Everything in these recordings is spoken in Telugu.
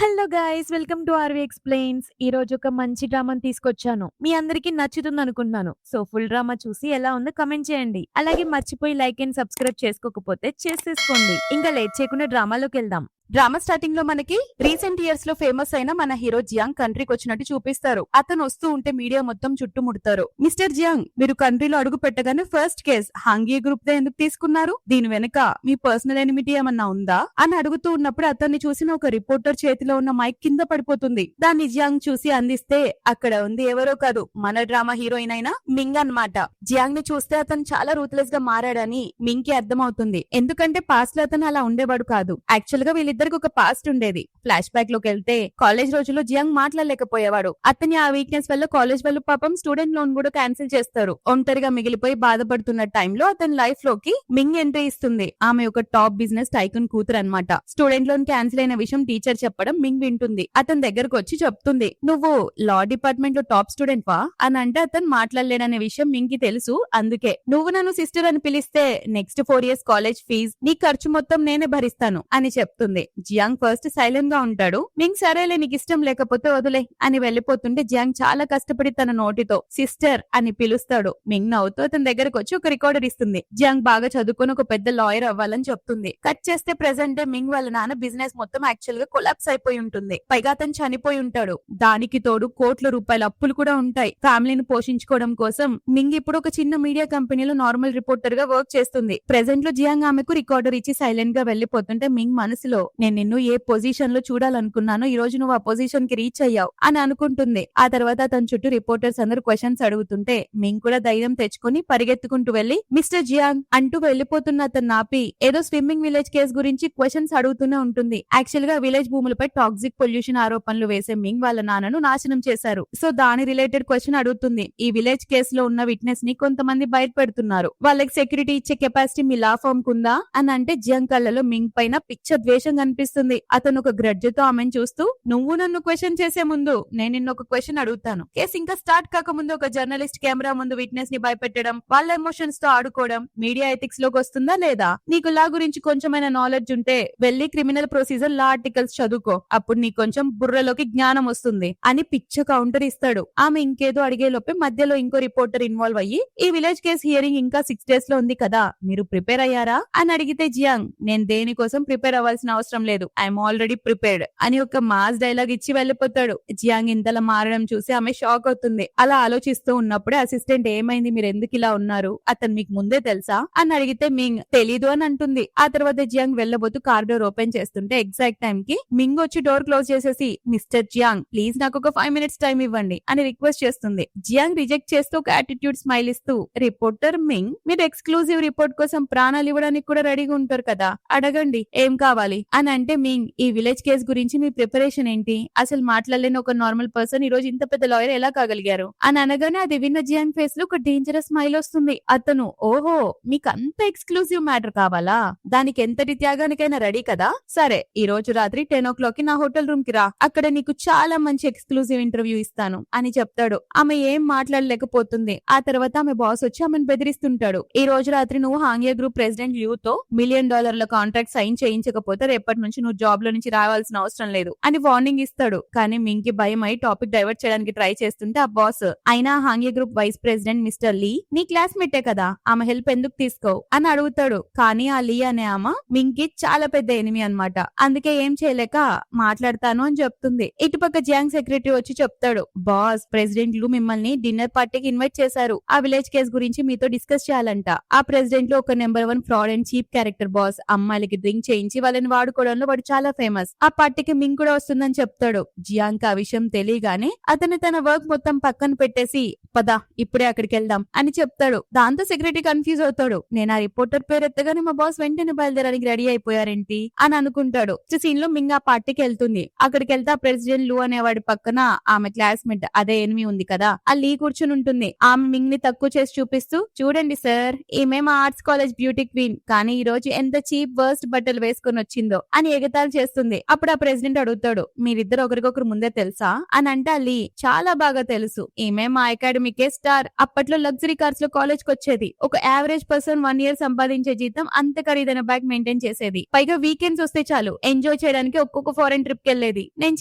Hello guys, welcome to RV explains. ఈరోజు ఒక మంచి డ్రామాని తీసుకొచ్చాను. మీ అందరికీ నచ్చుతుందనుకుంటున్నాను. సో, ఫుల్ డ్రామా చూసి ఎలా ఉందో కామెంట్ చేయండి. అలాగే మర్చిపోయి లైక్ అండ్ సబ్స్క్రైబ్ చేసుకోకపోతే చేసేసుకోండి. ఇంకా లేట్ చేయకుండా డ్రామాలోకెళ్దాం. డ్రామా స్టార్టింగ్ లో మనకి రీసెంట్ ఇయర్స్ లో ఫేమస్ అయిన మన హీరో జియాంగ్ కంట్రీకి వచ్చినట్టు చూపిస్తారు. అతను వస్తూ ఉంటే మీడియా మొత్తం చుట్టుముడతారు. మిస్టర్ జియాంగ్, మీరు కంట్రీలో అడుగు పెట్టగానే ఫస్ట్ కేస్ హాంగీ గ్రూప్ దే ఎందుకు తీసుకున్నారు? దీని వెనుక మీ పర్సనల్ ఎనిమిటీ ఏమన్నా ఉందా అని అడుగుతూ ఉన్నప్పుడు అతన్ని చూసిన ఒక రిపోర్టర్ చేతిలో ఉన్న మైక్ కింద పడిపోతుంది. దాన్ని జియాంగ్ చూసి అందిస్తే అక్కడ ఉంది ఎవరో కాదు, మన డ్రామా హీరోయిన్ అయిన మింగ్ అన్నమాట. జియాంగ్ ని చూస్తే అతను చాలా రూత్లెస్ గా మారాడని మింగ్ కి అర్థమవుతుంది. ఎందుకంటే పాస్ట్ లో అతను అలా ఉండేవాడు కాదు. యాక్చువల్ గా వీళ్ళిద్దరికి ఒక పాస్ట్ ఉండేది. ఫ్లాష్ బ్యాక్ లోకి వెళ్తే కాలేజ్ రోజుల్లో జియాంగ్ మాట్లాడలేకపోయేవాడు. అతని ఆ వీక్నెస్ వల్ల కాలేజ్ వాళ్ళు పాపం స్టూడెంట్ లోన్ కూడా క్యాన్సిల్ చేస్తారు. ఒంటరిగా మిగిలిపోయి బాధపడుతున్న టైంలో అతని లైఫ్ లోకి మింగ్ ఎంట్రీ ఇస్తుంది. ఆమె ఒక టాప్ బిజినెస్ టైకూన్ కూతురు అన్నమాట. స్టూడెంట్ లోన్ క్యాన్సిల్ అయిన విషయం టీచర్ చెప్పడం మింగ్ వింటుంది. అతని దగ్గరకు వచ్చి చెప్తుంది, నువ్వు లా డిపార్ట్మెంట్ లో టాప్ స్టూడెంట్ వా అని అంటే అతను మాట్లాడలేడనే విషయం మింగ్ కి తెలుసు. అందుకే నువ్వు నన్ను సిస్టర్ అని పిలిస్తే నెక్స్ట్ 4 years కాలేజ్ ఫీజ్ నీ ఖర్చు మొత్తం నేనే భరిస్తాను అని చెప్తుంది. జియాంగ్ ఫస్ట్ సైలెంట్ గా ఉంటాడు. మింగ్ సరేలే, నీకు ఇష్టం లేకపోతే వదిలే అని వెళ్లిపోతుంటే జియాంగ్ చాలా కష్టపడి తన నోటితో సిస్టర్ అని పిలుస్తాడు. మింగ్ నవ్వుతూ అతని దగ్గరకు వచ్చి ఒక రికార్డర్ ఇస్తుంది. జియాంగ్ బాగా చదువుకుని ఒక పెద్ద లాయర్ అవ్వాలని చెప్తుంది. కట్ చేస్తే ప్రెసెంట్ డే మింగ్ వాళ్ళ నాన్న బిజినెస్ మొత్తం యాక్చువల్ గా కొలాప్స్ అయిపోయి ఉంటుంది. పైగా అతను చనిపోయి ఉంటాడు. దానికి తోడు కోట్ల రూపాయల అప్పులు కూడా ఉంటాయి. ఫ్యామిలీని పోషించుకోవడం కోసం మింగ్ ఇప్పుడు ఒక చిన్న మీడియా కంపెనీలో నార్మల్ రిపోర్టర్ గా వర్క్ చేస్తుంది. ప్రెసెంట్ లో జియాంగ్ ఆమెకు రికార్డర్ ఇచ్చి సైలెంట్ గా వెళ్లిపోతుంటే మింగ్ మనసులో నేను నిన్ను ఏ పొజిషన్ లో చూడాలనుకున్నానో ఈ రోజు నువ్వు ఆ పొజిషన్ కి రీచ్ అయ్యావు అని అనుకుంటుంది. ఆ తర్వాత తన చుట్టూ రిపోర్టర్స్ అందరూ క్వశ్చన్స్ అడుగుతుంటే మింగ్ కూడా ధైర్యం తెచ్చుకుని పరిగెత్తుకుంటూ వెళ్లి మిస్టర్ జియాంగ్ అంటూ వెళ్లిపోతున్న అతను ఆపి ఏదో స్విమ్మింగ్ విలేజ్ కేసు గురించి క్వశ్చన్స్ అడుగుతూనే ఉంటుంది. యాక్చువల్ గా విలేజ్ భూములపై టాక్సిక్ పొల్యూషన్ ఆరోపణలు వేసే మింగ్ వాళ్ళ నాన్నను నాశనం చేశారు. సో దాని రిలేటెడ్ క్వశ్చన్ అడుగుతుంది. ఈ విలేజ్ కేసులో ఉన్న విట్నెస్ ని కొంతమంది బయటపెడుతున్నారు. వాళ్ళకి సెక్యూరిటీ ఇచ్చే కెపాసిటీ మీ లా ఫర్మ్ కుందా అని అంటే జియాంగ్ కళ్ళలో మింగ్ పైన పిచ్చ ద్వేషం కనిపిస్తుంది. అతను ఒక గ్రడ్జ్ తో ఆమెను చూస్తూ నువ్వు నన్ను క్వశ్చన్ చేసే ముందు నేను నిన్ను ఒక క్వశ్చన్ అడుగుతాను. కేసు ఇంకా స్టార్ట్ కాకముందు ఒక జర్నలిస్ట్ కెమెరా ముందు విట్నెస్ ని భయపెట్టడం, వాళ్ళ ఎమోషన్స్ తో ఆడుకోవడం మీడియా ఎథిక్స్ లోకి వస్తుందా లేదా? నీకు లా గురించి కొంచెమైనా నాలెడ్జ్ ఉంటే వెళ్లి క్రిమినల్ ప్రొసీజర్ లా ఆర్టికల్స్ చదువుకో, అప్పుడు నీకు కొంచెం బుర్రలోకి జ్ఞానం వస్తుంది అని పిచ్చ కౌంటర్ ఇస్తాడు. ఆమె ఇంకేదో అడిగే లోపే మధ్యలో ఇంకో రిపోర్టర్ ఇన్వాల్వ్ అయ్యి ఈ విలేజ్ కేసు హియరింగ్ ఇంకా 6 days లో ఉంది కదా, మీరు ప్రిపేర్ అయ్యారా అని అడిగితే జియాంగ్ నేను దేనికోసం ప్రిపేర్ అవ్వాల్సిన అవసరం లేదు, ఐఎమ్ ఆల్రెడీ ప్రిపేర్డ్ అని ఒక మాస్ డైలాగ్ ఇచ్చి వెళ్లిపోతాడు. జియాంగ్ ఇంతలా మారడం చూసి ఆమె షాక్ అవుతుంది. అలా ఆలోచిస్తూ ఉన్నప్పుడే అసిస్టెంట్ ఏమైంది, మీరు ఎందుకు ఇలా ఉన్నారు, అతను మీకు ముందే తెలుసా అని అడిగితే మింగ్ తెలీదు అని అంటుంది. ఆ తర్వాత జియాంగ్ వెళ్లబోతూ కార్ డోర్ ఓపెన్ చేస్తుంటే ఎగ్జాక్ట్ టైం కి మింగ్ వచ్చి డోర్ క్లోజ్ చేసేసి మిస్టర్ జియాంగ్ ప్లీజ్ నాకు ఒక 5 minutes టైం ఇవ్వండి అని రిక్వెస్ట్ చేస్తుంది. జియాంగ్ రిజెక్ట్ చేస్తూ ఒక యాటిట్యూడ్ స్మైల్ ఇస్తూ రిపోర్టర్ మింగ్ మీరు ఎక్స్క్లూజివ్ రిపోర్ట్ కోసం ప్రాణాలు ఇవ్వడానికి కూడా రెడీగా ఉంటారు కదా, అడగండి ఏం కావాలి అని అంటే మింగ్ ఈ విలేజ్ కేసు గురించి మీ ప్రిపరేషన్ ఏంటి, అసలు మాట్లాడలేని ఒక నార్మల్ పర్సన్ ఈ రోజు ఇంత పెద్ద లాయర్ ఎలా కాగలిగారు అని అనగానే అది విన్న జియాంగ్ ఫేస్ లో ఒక డేంజరస్ స్మైల్ వస్తుంది. అతను ఓహో మీకు అంత ఎక్స్క్లూజివ్ మ్యాటర్ కావాలా, దానికి ఎంతటి త్యాగానికైనా రెడీ కదా, సరే ఈ రోజు రాత్రి 10 o'clock కి నా హోటల్ రూమ్ కి రా, అక్కడ నీకు చాలా మంచి ఎక్స్క్లూజివ్ ఇంటర్వ్యూ ఇస్తాను అని చెప్తాడు. ఆమె ఏం మాట్లాడలేకపోతుంది. ఆ తర్వాత ఆమె బాస్ వచ్చి ఆమెను బెదిరిస్తుంటాడు. ఈ రోజు రాత్రి నువ్వు హాంగియా గ్రూప్ ప్రెసిడెంట్ లియూ తో $1 million కాంట్రాక్ట్ సైన్ చేయించకపోతే రేపటి నుంచి నువ్వు జాబ్ లో నుంచి రావాల్సిన అవసరం లేదు అని వార్నింగ్ ఇస్తాడు. కానీ మింగ్ కి భయం అయి టాపిక్ డైవర్ట్ చేయడానికి ట్రై చేస్తుంటే ఆ బాస్ అయినా హాంగియా గ్రూప్ వైస్ ప్రెసిడెంట్ మిస్టర్ లీ నీ క్లాస్మేటే కదా, ఆమె హెల్ప్ ఎందుకు తీసుకోవు అని అడుగుతాడు. కానీ ఆ లీ అనే ఆమె మింగ్ కి చాలా పెద్ద ఎనిమి అన్నమాట. అందుకే ఏం చేయలేక మాట్లాడతాను అని చెప్తుంది. ఇటుపక్క జియాంగ్ సెక్రటరీ వచ్చి చెప్తాడు, బాస్ ప్రెసిడెంట్ లు మిమ్మల్ని డిన్నర్ పార్టీకి ఇన్వైట్ చేశారు, ఆ విలేజ్ కేసు గురించి మీతో డిస్కస్ చేయాలంట. ఆ ప్రెసిడెంట్ లో ఒక number 1 fraud and cheap character boss, అమ్మాయిలకి డ్రింక్ చేయించి వాళ్ళని వాడుకోవడంలో వాడు చాలా ఫేమస్, ఆ పార్టీకి మింగ్ కూడా వస్తుందని చెప్తాడు. జియాంగ్ ఆ విషయం తెలియగానే అతను తన వర్క్ మొత్తం పక్కన పెట్టేసి పద ఇప్పుడే అక్కడికి వెళ్దాం అని చెప్తాడు. దాంతో సెక్రటరీ కన్ఫ్యూజ్ అవుతాడు. నేను ఆ రిపోర్టర్ పేరు ఎత్తగానే మా బాస్ వెంటనే బయలుదేరానికి రెడీ అయిపోయారేంటి అని అనుకుంటాడు. సీన్ లో మింగ్ ఆ పార్టీకి వెళ్తుంది. అక్కడికి వెళ్తే ఆ ప్రెసిడెంట్ లూ అనేవాడి పక్కన ఆమె క్లాస్మేట్ అదే ఎనిమి ఉంది కదా, ఆ లీ కూర్చుని ఉంటుంది. ఆమె మింగ్ ని తక్కువ చేసి చూపిస్తూ చూడండి సార్, ఈమె మా ఆర్ట్స్ కాలేజ్ బ్యూటీ క్వీన్, కానీ ఈ రోజు ఎంత చీప్ వర్స్ట్ బట్టలు వేసుకొని వచ్చిందో, అని ఎగతాళి చేస్తుంది. అప్పుడు ఆ ప్రెసిడెంట్ అడుగుతాడు, మీరిద్దరు ఒకరికొకరు ముందే తెలుసా అని అంటే లీ చాలా బాగా తెలుసు. ఈమె మా అకాడమీకే స్టార్. అప్పట్లో లగ్జరీ కార్స్ లో కాలేజ్ కి వచ్చేది. ఒక యావరేజ్ పర్సన్ 1 year సంపాదించే జీతం అంత ఖరీదైన బ్యాగ్ మెయింటైన్ చేసేది. పైగా వీకెండ్స్ వస్తే చాలు ఎంజాయ్ చేయడానికి ఒక్కొక్క ఫారెన్ ట్రిప్ కి వెళ్లేది. నేను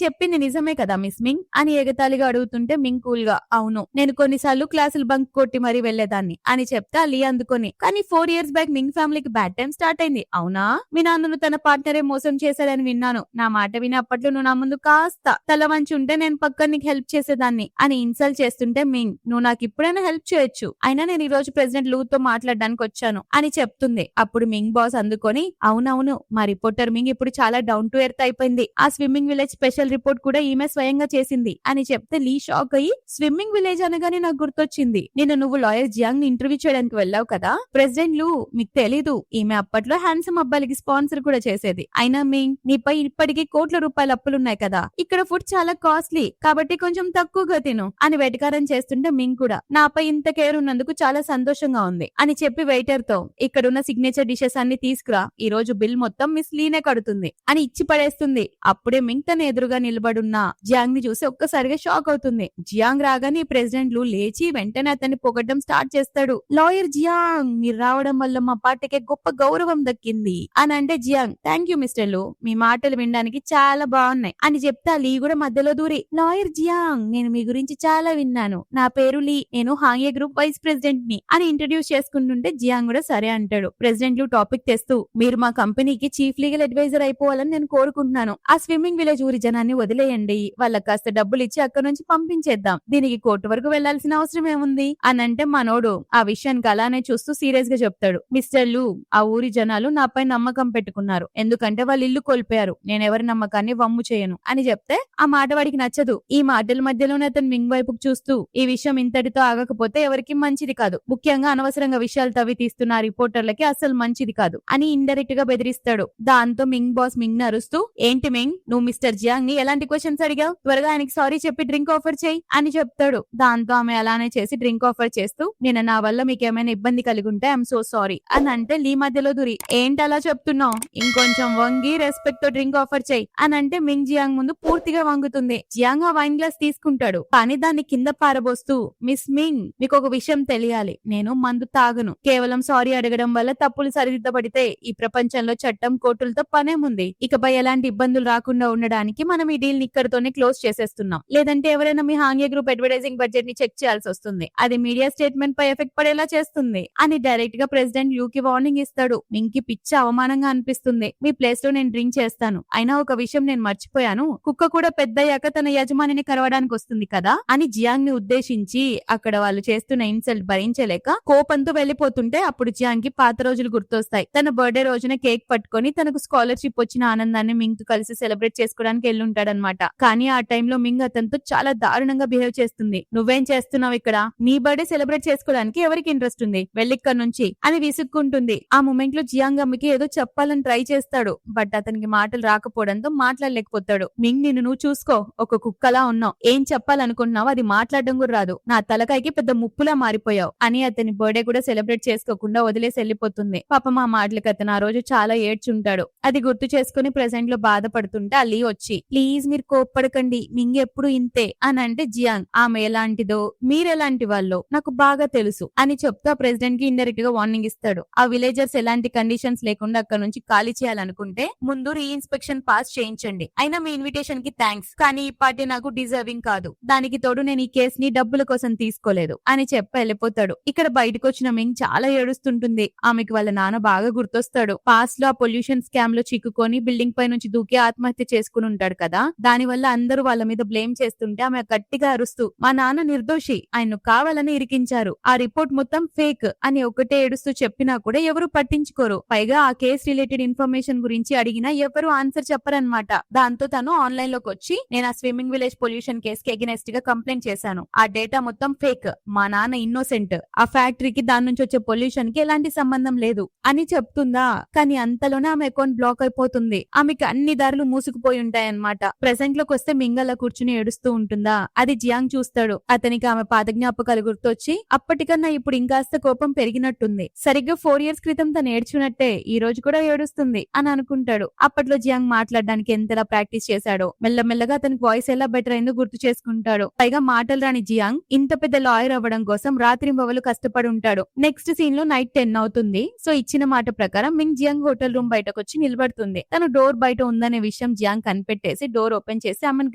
చెప్పింది నిజమే కదా మిస్ మింగ్ అని ఎగతాళిగా అడుగుతుంటే మింగ్ కూల్ గా అవును, నేను కొన్నిసార్లు క్లాసులు బంక్ కొట్టి మరీ వెళ్లేదాన్ని అని చెప్తా లీ అందుకొని. కానీ 4 years బ్యాక్ మింగ్ ఫ్యామిలీకి బ్యాడ్ టైం స్టార్ట్ అయింది. అవునా, మీ నాన్నను తన పార్ట్నరే మోసం చేశాడని విన్నాను. నా మాట విని అప్పట్లో నువ్వు నా ముందు కాస్త తల వంచి ఉంటే నేను పక్కన నీకు హెల్ప్ చేసేదాన్ని అని ఇన్సల్ట్ చేస్తుంటే మింగ్ నువ్వు నాకు ఇప్పుడైనా హెల్ప్ చేయొచ్చు, అయినా నేను ఈ రోజు ప్రెసిడెంట్ లూ తో మాట్లాడడానికి వచ్చాను అని చెప్తుంది. అప్పుడు మింగ్ బాస్ అందుకొని అవునవును, మా రిపోర్టర్ మింగ్ ఇప్పుడు చాలా డౌన్ టు ఎర్త్ అయిపోయింది. ఆ స్విమ్మింగ్ విలేజ్ స్పెషల్ రిపోర్ట్ కూడా ఈమె స్వయంగా చేసింది అని చెప్తే లీ షాక్ అయ్యి స్విమ్మింగ్ విలేజ్ అనగానే నాకు గుర్తొచ్చింది, నిన్ను నువ్వు లాయర్ జియాంగ్ ని ఇంటర్వ్యూ చేయడానికి వెళ్ళావు కదా ప్రెసిడెంట్ లూ, మీకు తెలీదు ఈమె అప్పట్లో హ్యాండ్సమ్ అబ్బాయిలకి స్పాన్సర్ కూడా చేసేది. అయినా మింగ్ నీపై ఇప్పటికీ కోట్ల రూపాయల అప్పులున్నాయి కదా, ఇక్కడ ఫుడ్ చాలా కాస్ట్లీ కాబట్టి కొంచెం తక్కువగా తిను అని వెటకారం చేస్తుంటే మింగ్ కూడా నాపై ఇంత కేర్ ఉన్నందుకు చాలా సంతోషంగా ఉంది అని చెప్పి వెయిటర్ తో ఇక్కడున్న సిగ్నేచర్ డిషెస్ అన్ని తీసుకురా, ఈ రోజు బిల్ మొత్తం మిస్ లీనే కడుతుంది అని ఇచ్చి పడేస్తుంది. అప్పుడే మింగ్ తన ఎదురుగా నిలబడున్న జియాంగ్ ని చూసి ఒక్కసారిగా షాక్ అవుతుంది. జియాంగ్ రాగానే ప్రెసిడెంట్ లు లేచి వెంటనే అతన్ని పొగడ్డం స్టార్ట్ చేస్తాడు. లాయర్ జియాంగ్, మీరు రావడం వల్ల మా పార్టీకి గొప్ప గౌరవం దక్కింది అని అంటే జియాంగ్ థ్యాంక్ యూ మిస్టర్ లు, మీ మాటలు వినడానికి చాలా బాగున్నాయి అని చెప్తా లీ కూడా మధ్యలో దూరి లాయర్ జియాంగ్, నేను మీ గురించి చాలా విన్నాను, నా పేరు లీ, నేను హాంగే గ్రూప్ వైస్ ప్రెసిడెంట్ ని అని ఇంట్రడ్యూస్ చేసుకుంటుంటే జియాంగ్ కూడా సరే అంటాడు. ప్రెసిడెంట్ లు టాపిక్ తెస్తూ మీరు మా కంపెనీకి చీఫ్ లీగల్ అడ్వైజర్ అయిపోవాలని నేను కోరుకుంటున్నాను. ఆ స్విమ్మింగ్ విలేజ్ ఊరి జనాన్ని వదిలేయండి, వాళ్ళకి కాస్త డబ్బులు ఇచ్చి అక్కడ నుంచి పంపించేద్దాం, దీనికి కోర్టు వరకు వెళ్లాల్సిన అవసరం ఏముంది అని అంటే మనోడు ఆ విషయానికి అలానే చూస్తూ సీరియస్ గా చెప్తాడు, మిస్టర్ లు, ఆ ఊరి జనాలు నాపై నమ్మకం పెట్టుకున్నారు, ఎందుకంటే వాళ్ళు ఇల్లు కోల్పోయారు, నేనెవరి నమ్మకాన్ని వమ్ము చేయను అని చెప్తే ఆ మాట వాడికి నచ్చదు. ఈ మాటల మధ్యలోనే అతను మింగ్ వైపుకు చూస్తూ ఈ విషయం ఇంతటితో ఆగకపోతే ఎవరికి మంచిది కాదు, ముఖ్యంగా అనవసరంగా విషయాలు తవ్వి తీస్తున్న రిపోర్టర్లకి అసలు మంచిది కాదు అని ఇండైరెక్ట్ గా బెదిరిస్తాడు. దాంతో మింగ్ బాస్ మింగ్ నరుస్తూ ఏంటి మింగ్, నువ్వు మిస్టర్ జియాంగ్ ని ఎలాంటి క్వశ్చన్స్ అడిగావు, త్వరగా ఆయనకి సారీ చెప్పి డ్రింక్ ఆఫర్ చేయి అని చెప్తాడు. దాంతో ఆమె అలానే చేసి డ్రింక్ ఆఫర్ చేస్తూ నేను నా వల్ల మీకు ఏమైనా ఇబ్బంది కలిగి ఉంటే ఐఎమ్ సో సారీ అని అంటే లీ మధ్యలో దూరి ఏంటి అలా చెప్తున్నావు, ఇంకొంచెం వంగి రెస్పెక్ట్ తో డ్రింక్ ఆఫర్ చేయి అని అంటే మింగ్ జియాంగ్ ముందు పూర్తిగా వంగుతుంది. జియాంగ్ ఆ వైన్ గ్లాస్ తీసుకుంటాడు, కానీ దాన్ని కింద పారబోస్తూ మిస్ మింగ్, మీకు ఒక విషయం తెలియాలి, నేను మందు తాగను, కేవలం సారీ అడగడం వల్ల తప్పులు సరిదిద్దబడితే ఈ ప్రపంచంలో చట్టం కోర్టులతో పనేముంది, ఇకపై ఎలాంటి ఇబ్బందులు రాకుండా ఉండడానికి మనం ఈ డీల్ ని ఇక్కడతోనే క్లోజ్ చేసేస్తున్నాం, లేదంటే ఎవరైనా మీ హాంగే గ్రూప్ అడ్వర్టైజింగ్ బడ్జెట్ ని చెక్ చేయాల్సి వస్తుంది, అది మీడియా స్టేట్మెంట్ పై ఎఫెక్ట్ పడేలా చేస్తుంది అని డైరెక్ట్ గా ప్రెసిడెంట్ యూ కి వార్నింగ్ ఇస్తాడు. మింగ్ కి పిచ్చ అవమానంగా అనిపిస్తుంది, మీ ప్లేస్ లో నేను డ్రింక్ చేస్తాను, అయినా ఒక విషయం నేను మర్చిపోయాను, కుక్క కూడా పెద్దయ్యాక తన యజమానిని కరవడానికి వస్తుంది కదా అని జియాంగ్ ని ఉద్దేశించి అక్కడ వాళ్ళు చేస్తున్న ఇన్సల్ట్ భరించలేక కోపంతో వెళ్లిపోతుంటే అప్పుడు జియాంగ్ కి పాత రోజులు గుర్తొస్తాయి. తన బర్త్డే రోజున కేక్ పట్టుకొని తనకు స్కాలర్షిప్ వచ్చిన ఆనందాన్ని మింగ్ తో కలిసి సెలబ్రేట్ చేసుకోవడానికి వెళ్ళుంటాడనమాట. కానీ ఆ టైంలో మింగ్ అతనితో చాలా దారుణంగా బిహేవ్ చేస్తుంది. నువ్వేం చేస్తున్నావు ఇక్కడ, నీ బర్త్డే సెలబ్రేట్ చేసుకోవడానికి ఎవరికి ఇంట్రెస్ట్ ఉంది, వెళ్ళిక్కడ నుంచి అని విసుక్కుంటుంది. ఆ మూమెంట్ లో జియాంగ్ అమ్మకి ఏదో చెప్పాలని ట్రై చేస్తాడు, బట్ అతనికి మాటలు రాకపోవడంతో మాట్లాడలేకపోతాడు. మింగ్ నిన్ను నువ్వు చూసుకో, ఒక కుక్కలా ఉన్నావు, ఏం చెప్పాలనుకుంటున్నావు అది మాట్లాడడం కూడా రాదు, నా తలకాయకి పెద్ద ముప్పులా మారిపోయావు అని అతని బర్త్డే కూడా సెలబ్రేట్ చేసుకోకుండా వదిలేసి వెళ్ళిపోతుంది. పాపం ఆ మాటలకి అతను ఆ రోజు చాలా ఏడ్చుంటాడు. అది గుర్తు చేసుకుని ప్రెసెంట్ లో బాధపడుతుంటే అలీ వచ్చి ప్లీజ్ మీరు కోప్పడకండి, మింగ్ ఎప్పుడు ఇంతే అని అంటే జియాంగ్ ఆమె ఎలాంటిదో మీరెలాంటి వాళ్ళో నాకు బాగా తెలుసు అని చెప్తూ ప్రెసిడెంట్ కి ఇండైరెక్ట్ గా వార్నింగ్ ఇస్తాడు. ఆ విలేజర్స్ ఎలాంటి కండిషన్స్ లేకుండా అక్కడ నుంచి ఖాళీ చేయాలనుకుంటే ముందు రీఇన్స్పెక్షన్ పాస్ చేయించండి, అయినా మీ ఇన్విటేషన్ కి థ్యాంక్స్, కానీ ఈ పార్టీ నాకు డిజర్వింగ్ కాదు, దానికి తోడు నేను ఈ కేసుని డబ్బుల కోసం తీసుకోలేదు అని చెప్పి వెళ్ళిపోతాడు. ఇక్కడ బయటకు వచ్చిన మింగ్ చాలా ఏడుస్తుంటుంది. ఆమెకి వాళ్ళ నాన్న బాగా గుర్తొస్తాడు. పాస్ లో ఆ పొల్యూషన్ స్కామ్ లో చిక్కుకొని బిల్డింగ్ పై నుంచి దూకి ఆత్మహత్య చేసుకుని ఉంటాడు కదా, దాని వల్ల అందరూ వాళ్ళ మీద బ్లేమ్ చేస్తుంటే ఆమె గట్టిగా అరుస్తూ మా నాన్న నిర్దోషి, ఆయన్ను కావాలని ఇరికించారు, ఆ రిపోర్ట్ మొత్తం ఫేక్ అని ఒకటే ఏడుస్తూ చెప్పినా కూడా ఎవరు పట్టించుకోరు. పైగా ఆ కేసు రిలేటెడ్ ఇన్ఫర్మేషన్ గురించి అడిగినా ఎవరు ఆన్సర్ చెప్పరన్నమాట. దాంతో తను ఆన్లైన్ లోకి వచ్చి నేను ఆ స్విమ్మింగ్ విలేజ్ పొల్యూషన్ కేసు కి ఎగనెస్ట్ గా కంప్లైంట్ చేశాను, ఆ డేటా మొత్తం ఫేక్, మా నాన్న ఇన్నోసెంట్, ఆ ఫ్యాక్టరీకి దాని నుంచి వచ్చే పొల్యూషన్ కి ఎలాంటి సంబంధం లేదు అని చెప్తుందా. కానీ అంతలోనే ఆమె అకౌంట్ బ్లాక్ అయిపోతుంది. ఆమెకి అన్ని దారులు మూసుకుపోయి ఉంటాయన్నమాట. ప్రెసెంట్ లోకి వస్తే మింగల్లా కూర్చుని ఏడుస్తూ ఉంటుందా. అది జియాంగ్ చూస్తాడు. అతనికి ఆమె పాత జ్ఞాపకాలు గుర్తొచ్చి అప్పటికన్నా ఇప్పుడు ఇంకాస్త కోపం పెరిగినట్టుంది. సరిగ్గా 4 years క్రితం తను ఏడ్చినట్టే ఈ రోజు కూడా ఏడుస్తుంది అని అనుకుంటూ చేసుకుంటాడు. అప్పట్లో జియాంగ్ మాట్లాడడానికి ఎంతలా ప్రాక్టీస్ చేశాడో మెల్లమెల్లగా అతనికి వాయిస్ ఎలా బెటర్ అయిందో గుర్తు చేసుకుంటాడు. పైగా మాటలు రాని జియాంగ్ ఇంత పెద్ద లాయర్ అవ్వడం కోసం రాత్రింబవలు కష్టపడి ఉంటాడు. నెక్స్ట్ సీన్ లో నైట్ 10 అవుతుంది. సో ఇచ్చిన మాట ప్రకారం మింగ్ జియాంగ్ హోటల్ రూమ్ బయటకు వచ్చి నిలబడుతుంది. తను డోర్ బయట ఉందనే విషయం జియాంగ్ కనిపెట్టేసి డోర్ ఓపెన్ చేసి ఆమెను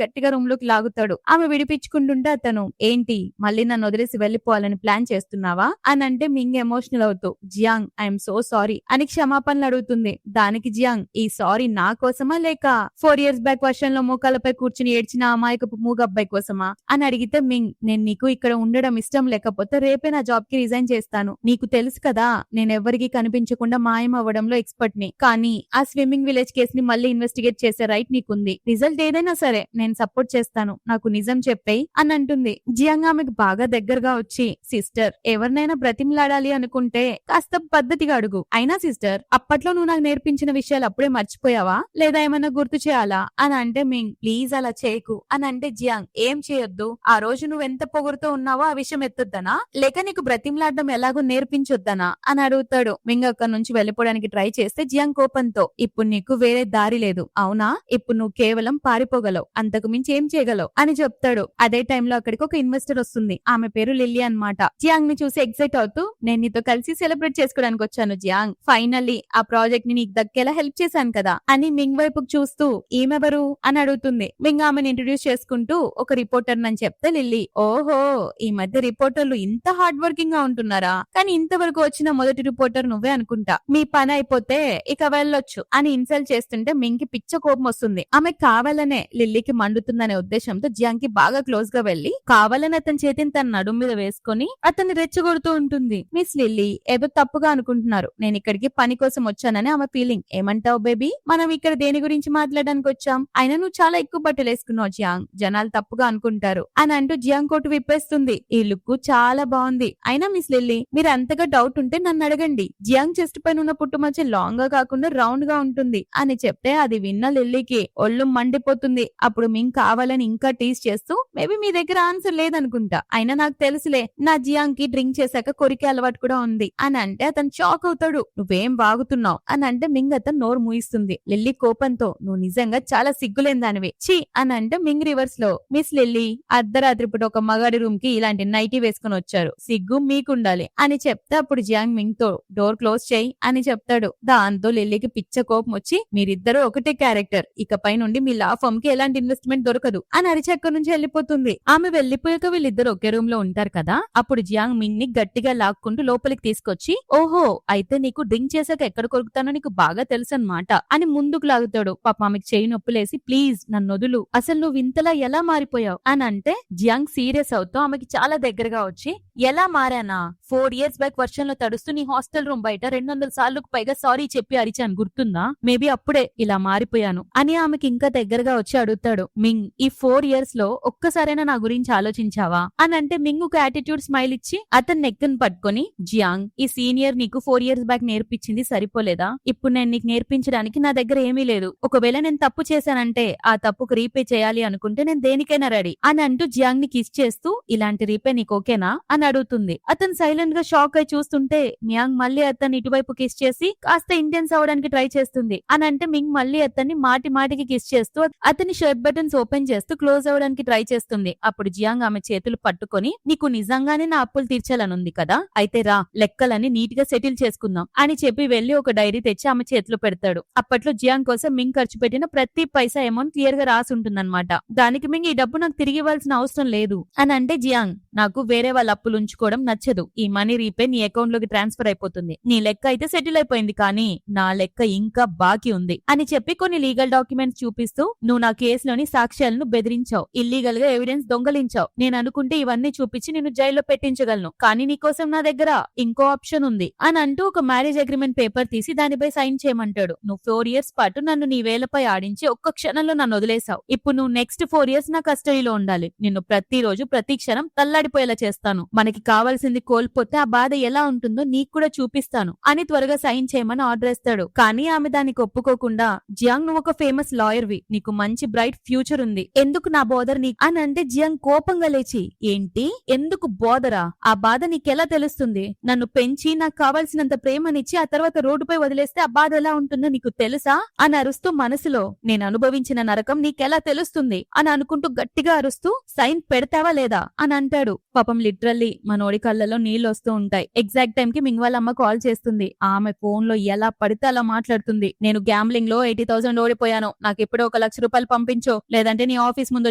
గట్టిగా రూమ్ లోకి లాగుతాడు. ఆమె విడిపించుకుంటుంటే అతను ఏంటి మళ్ళీ నన్ను వదిలేసి వెళ్లిపోవాలని ప్లాన్ చేస్తున్నావా అని అంటే మింగ్ ఎమోషనల్ అవుతూ జియాంగ్ ఐఎమ్ సో సారీ అని క్షమాపణలు అడుగుతుంది. దానికి జియాంగ్ ఈ సారీ నా కోసమా లేక 4 years బ్యాక్ వర్షంలో మోకాలపై కూర్చుని ఏడ్చిన అమాయకపు మూగబ్బాయి కోసమా అని అడిగితే మింగ్ నేను నీకు ఇక్కడ ఉండడం ఇష్టం లేకపోతే రేపే నా జాబ్ కి రిజైన్ చేస్తాను. నీకు తెలుసు కదా నేను ఎవరికి కనిపించకుండా మాయం అవ్వడంలో ఎక్స్పర్ట్ ని. కానీ ఆ స్విమ్మింగ్ విలేజ్ కేసు ని మళ్ళీ ఇన్వెస్టిగేట్ చేసే రైట్ నీకుంది. రిజల్ట్ ఏదైనా సరే నేను సపోర్ట్ చేస్తాను. నాకు నిజం చెప్పేయి అని అంటుంది. జియాంగ్ ఆమెకు బాగా దగ్గరగా వచ్చి సిస్టర్ ఎవరినైనా బ్రతిమలాడాలి అనుకుంటే కాస్త పద్ధతిగా అడుగు. అయినా సిస్టర్ అప్పట్లో నువ్వు నాకు నేర్పించిన విషయాలు అప్పుడే మర్చిపోయావా లేదా ఏమన్నా గుర్తు చేయాలా అని అంటే మింగ్ ప్లీజ్ అలా చేయకు అని అంటే జియాంగ్ ఏం చేయొద్దు ఆ రోజు నువ్వు ఎంత పొగురుతో ఉన్నావో ఆ విషయం ఎత్తొద్దనా లేక నీకు బ్రతిమలాడడం ఎలాగో నేర్పించొద్దనా అని అడుగుతాడు. మింగ్ అక్కడి నుంచి వెళ్ళిపోవడానికి ట్రై చేస్తే జియాంగ్ కోపంతో ఇప్పుడు నీకు వేరే దారి లేదు అవునా, ఇప్పుడు నువ్వు కేవలం పారిపోగలవు, అంతకు మించి ఏం చేయగలవు అని చెప్తాడు. అదే టైంలో అక్కడికి ఒక ఇన్వెస్టర్ వస్తుంది. ఆమె పేరు లిల్లీ అన్నమాట. జియాంగ్ ని చూసి ఎక్సైట్ అవుతూ నేను నీతో కలిసి సెలబ్రేట్ చేసుకోవడానికి వచ్చాను జియాంగ్, ఫైనల్లీ ఆ ప్రాజెక్ట్ ని నీకు దక్కేలా హెల్ప్ చేశాను కదా అని మింగ్ వైపుకు చూస్తూ ఈమెవరు అని అడుగుతుంది. మింగ్ ఆమెను ఇంట్రడ్యూస్ చేసుకుంటూ ఒక రిపోర్టర్ అని చెప్తే లిల్లీ ఓహో ఈ మధ్య రిపోర్టర్లు ఇంత హార్డ్ వర్కింగ్ గా ఉంటున్నారా, కానీ ఇంతవరకు వచ్చిన మొదటి రిపోర్టర్ నువ్వే అనుకుంటా, మీ పని అయిపోతే ఇక వెళ్ళొచ్చు అని ఇన్సల్ట్ చేస్తుంటే మింగ్ కి పిచ్చ కోపం వస్తుంది. ఆమె కావాలనే లిల్లీకి మండుతుందనే ఉద్దేశంతో జియాంగ్ కి బాగా క్లోజ్ గా వెళ్లి కావాలని అతని చేతిని తన నడుం మీద వేసుకొని అతన్ని రెచ్చగొడుతూ ఉంటుంది. మిస్ లిల్లీ ఏదో తప్పుగా అనుకుంటున్నారు, నేను ఇక్కడికి పని కోసం వచ్చానని ఆమె ఫీలింగ్. ఏమంటావు బేబీ, మనం ఇక్కడ దేని గురించి మాట్లాడడానికి వచ్చాం, అయినా నువ్వు చాలా ఎక్కువ బట్టలు వేసుకున్నావు జియాంగ్, జనాలు తప్పుగా అనుకుంటారు అని అంటూ జియాంగ్ కోటు విప్పేస్తుంది. ఈ లుక్ చాలా బాగుంది. అయినా మిస్ లిల్లీ మీరు అంతగా డౌట్ ఉంటే నన్ను అడగండి, జియాంగ్ చెస్ట్ పైన ఉన్న పుట్టుమచ్చ లాంగ్ గా కాకుండా రౌండ్ గా ఉంటుంది అని చెప్తే అది విన్న లిల్లీకి ఒళ్ళు మండిపోతుంది. అప్పుడు మింగ్ కావాలని ఇంకా టీజ్ చేస్తూ మేబీ మీ దగ్గర ఆన్సర్ లేదనుకుంటా, అయినా నాకు తెలుసులే నా జియాంగ్ కి డ్రింక్ చేశాక కొరికే అలవాటు కూడా ఉంది అని అంటే అతను షాక్ అవుతాడు. నువ్వేం వాగుతున్నావు అని అంటే మింగ్ అతను నోరు మూయిస్తుంది. లిల్లీ కోపంతో నువ్వు నిజంగా చాలా సిగ్గులేని దానివి ఛీ అని అంటే మింగ్ రివర్స్ లో మిస్ లిల్లీ అర్ధరాత్రి పూట ఒక మగాడి రూమ్ కి ఇలాంటి నైటీ వేసుకుని వచ్చారు, సిగ్గు మీకుండాలి అని చెప్తే అప్పుడు జియాంగ్ మింగ్ తో డోర్ క్లోజ్ చేయి అని చెప్తాడు. దాంతో లిల్లీకి పిచ్చ కోపం వచ్చి మీరిద్దరూ ఒకటే క్యారెక్టర్, ఇకపై నుండి మీ లా ఫర్మ్ కి ఎలాంటి ఇన్వెస్ట్మెంట్ దొరకదు అని అరిచి అక్కడి నుంచి వెళ్ళిపోతుంది. ఆమె వెళ్లిపోయాక వీళ్ళిద్దరు ఒకే రూమ్ లో ఉంటారు కదా. అప్పుడు జియాంగ్ మింగ్ ని గట్టిగా లాక్కుంటూ లోపలికి తీసుకొచ్చి ఓహో అయితే నీకు డ్రింక్ చేశాక ఎక్కడ కొరుకుతానో నీకు బాగా తెలుసు అన్నమాట అని ముందుకు లాగుతాడు. పాప ఆమెకు చేయి నొప్పులేసి ప్లీజ్ నన్ను వదులు, అసలు నువ్వు ఇంతలా ఎలా మారిపోయావు అని అంటే జియాంగ్ సీరియస్ అవుతూ ఆమెకి చాలా దగ్గరగా వచ్చి ఎలా మారానా, 4 years బ్యాక్ వర్షంలో తడుస్తూ నీ హాస్టల్ రూమ్ బయట 200 సార్లకు పైగా సారీ చెప్పి అరిచాను గుర్తుందా, మేబీ అప్పుడే ఇలా మారిపోయాను అని ఆమెకి ఇంకా దగ్గరగా వచ్చి అడుగుతాడు. మింగ్ ఈ 4 years లో ఒక్కసారైనా నా గురించి ఆలోచించావా అని అంటే మింగ్ ఒక యాటిట్యూడ్ స్మైల్ ఇచ్చి అతని నెక్కను పట్టుకొని జియాంగ్ ఈ సీనియర్ నీకు 4 years బ్యాక్ నేర్పించింది సరిపోలేదా, ఇప్పుడు నేను నీకు నేర్పించడానికి నా దగ్గర ఏమీ లేదు, ఒకవేళ నేను తప్పు చేశానంటే ఆ తప్పుకు రీపే చేయాలి అనుకుంటే నేను దేనికైనా రెడీ అని అంటూ జియాంగ్ ని కిస్ చేస్తూ ఇలాంటి రీపే నీకు ఓకేనా అని అడుగుతుంది. అతను సైలెంట్ గా షాక్ అయి చూస్తుంటే మియాంగ్ మళ్ళీ అతన్ని ఇటువైపు కిస్ చేసి కాస్త ఇంటెన్స్ అవడానికి ట్రై చేస్తుంది అని అంటే మింగ్ మళ్ళీ అతన్ని మాటి మాటికి కిస్ చేస్తూ అతని షర్ట్ బటన్స్ ఓపెన్ చేస్తూ క్లోజ్ అవడానికి ట్రై చేస్తుంది. అప్పుడు జియాంగ్ ఆమె చేతులు పట్టుకొని నీకు నిజంగానే నా అప్పులు తీర్చాలనుంది కదా, అయితే రా లెక్కలన్నీ నీట్ గా సెటిల్ చేసుకుందాం అని చెప్పి వెళ్లి ఒక డైరీ తెచ్చి ఆమె చేతిలో పెడతాడు. అప్పట్లో జియాంగ్ కోసం మింగ్ ఖర్చు పెట్టిన ప్రతి పైసా అమౌంట్ క్లియర్ గా రాసి ఉంటుందన్నమాట. దానికి మింగ్ ఈ డబ్బు నాకు తిరిగి ఇవ్వాల్సిన అవసరం లేదు అని అంటే జియాంగ్ నాకు వేరే వాళ్ళ అప్పులు ఉంచుకోవడం నచ్చదు, ఈ మనీ రీపే నీ అకౌంట్ లోకి ట్రాన్స్ఫర్ అయిపోతుంది, నీ లెక్క అయితే సెటిల్ అయిపోయింది కానీ నా లెక్క ఇంకా బాకీ ఉంది అని చెప్పి కొన్ని లీగల్ డాక్యుమెంట్స్ చూపిస్తూ నువ్వు నా కేసులోని సాక్ష్యాలను బెదిరించావు, ఇల్లీగల్ గా ఎవిడెన్స్ దొంగలించావు, నేను అనుకుంటే ఇవన్నీ చూపించి నిన్ను జైల్లో పెట్టించగలను, కానీ నీకోసం నా దగ్గర ఇంకో ఆప్షన్ ఉంది అని అంటూ ఒక మ్యారేజ్ అగ్రిమెంట్ పేపర్ తీసి దానిపై సైన్ చేయమంటాడు. నువ్వు 4 years పాటు నన్ను నీ వేలపై ఆడించి ఒక్క క్షణంలో నన్ను వదిలేసావు, ఇప్పుడు నువ్వు నెక్స్ట్ 4 years నా కస్టడీలో ఉండాలి, నిన్ను ప్రతిరోజు ప్రతి క్షణం తల్లాడిపోయేలా చేస్తాను, మనకి కావాల్సింది కోల్పోతే ఆ బాధ ఎలా ఉంటుందో నీకు కూడా చూపిస్తాను అని త్వరగా సైన్ చేయమని ఆర్డర్ ఇస్తాడు. కానీ ఆమె దానికి ఒప్పుకోకుండా జియాంగ్ నువ్వు ఒక ఫేమస్ లాయర్ వి, నీకు మంచి బ్రైట్ ఫ్యూచర్ ఉంది, ఎందుకు నా బోదర్ నీ అని అంటే జియాంగ్ కోపంగా లేచి ఏంటి ఎందుకు బోదరా, ఆ బాధ నీకెలా తెలుస్తుంది, నన్ను పెంచి నాకు కావాల్సినంత ప్రేమనిచ్చి ఆ తర్వాత రోడ్డుపై వదిలేస్తే ఆ బాధ ఎలా ఉంటుందో నీకు తెలుసా అని అరుస్తూ మనసులో, నేను అనుభవించిన నరకం నీకెలా తెలుస్తుంది అని అనుకుంటూ గట్టిగా అరుస్తూ, సైన్ పెడతావా లేదా అని అంటాడు. పాపం లిటరల్లీ మనోడి కళ్ళలో నీళ్లు వస్తూ ఉంటాయి. ఎగ్జాక్ట్ టైం కి మింగ్ వాళ్ళ అమ్మ కాల్ చేస్తుంది. ఆమె ఫోన్ లో ఎలా పడితే అలా మాట్లాడుతుంది. నేను గ్యాంబ్లింగ్ లో 80,000 ఓడిపోయాను, నాకు ఇప్పుడు 1,00,000 రూపాయలు పంపించో, లేదంటే నీ ఆఫీస్ ముందు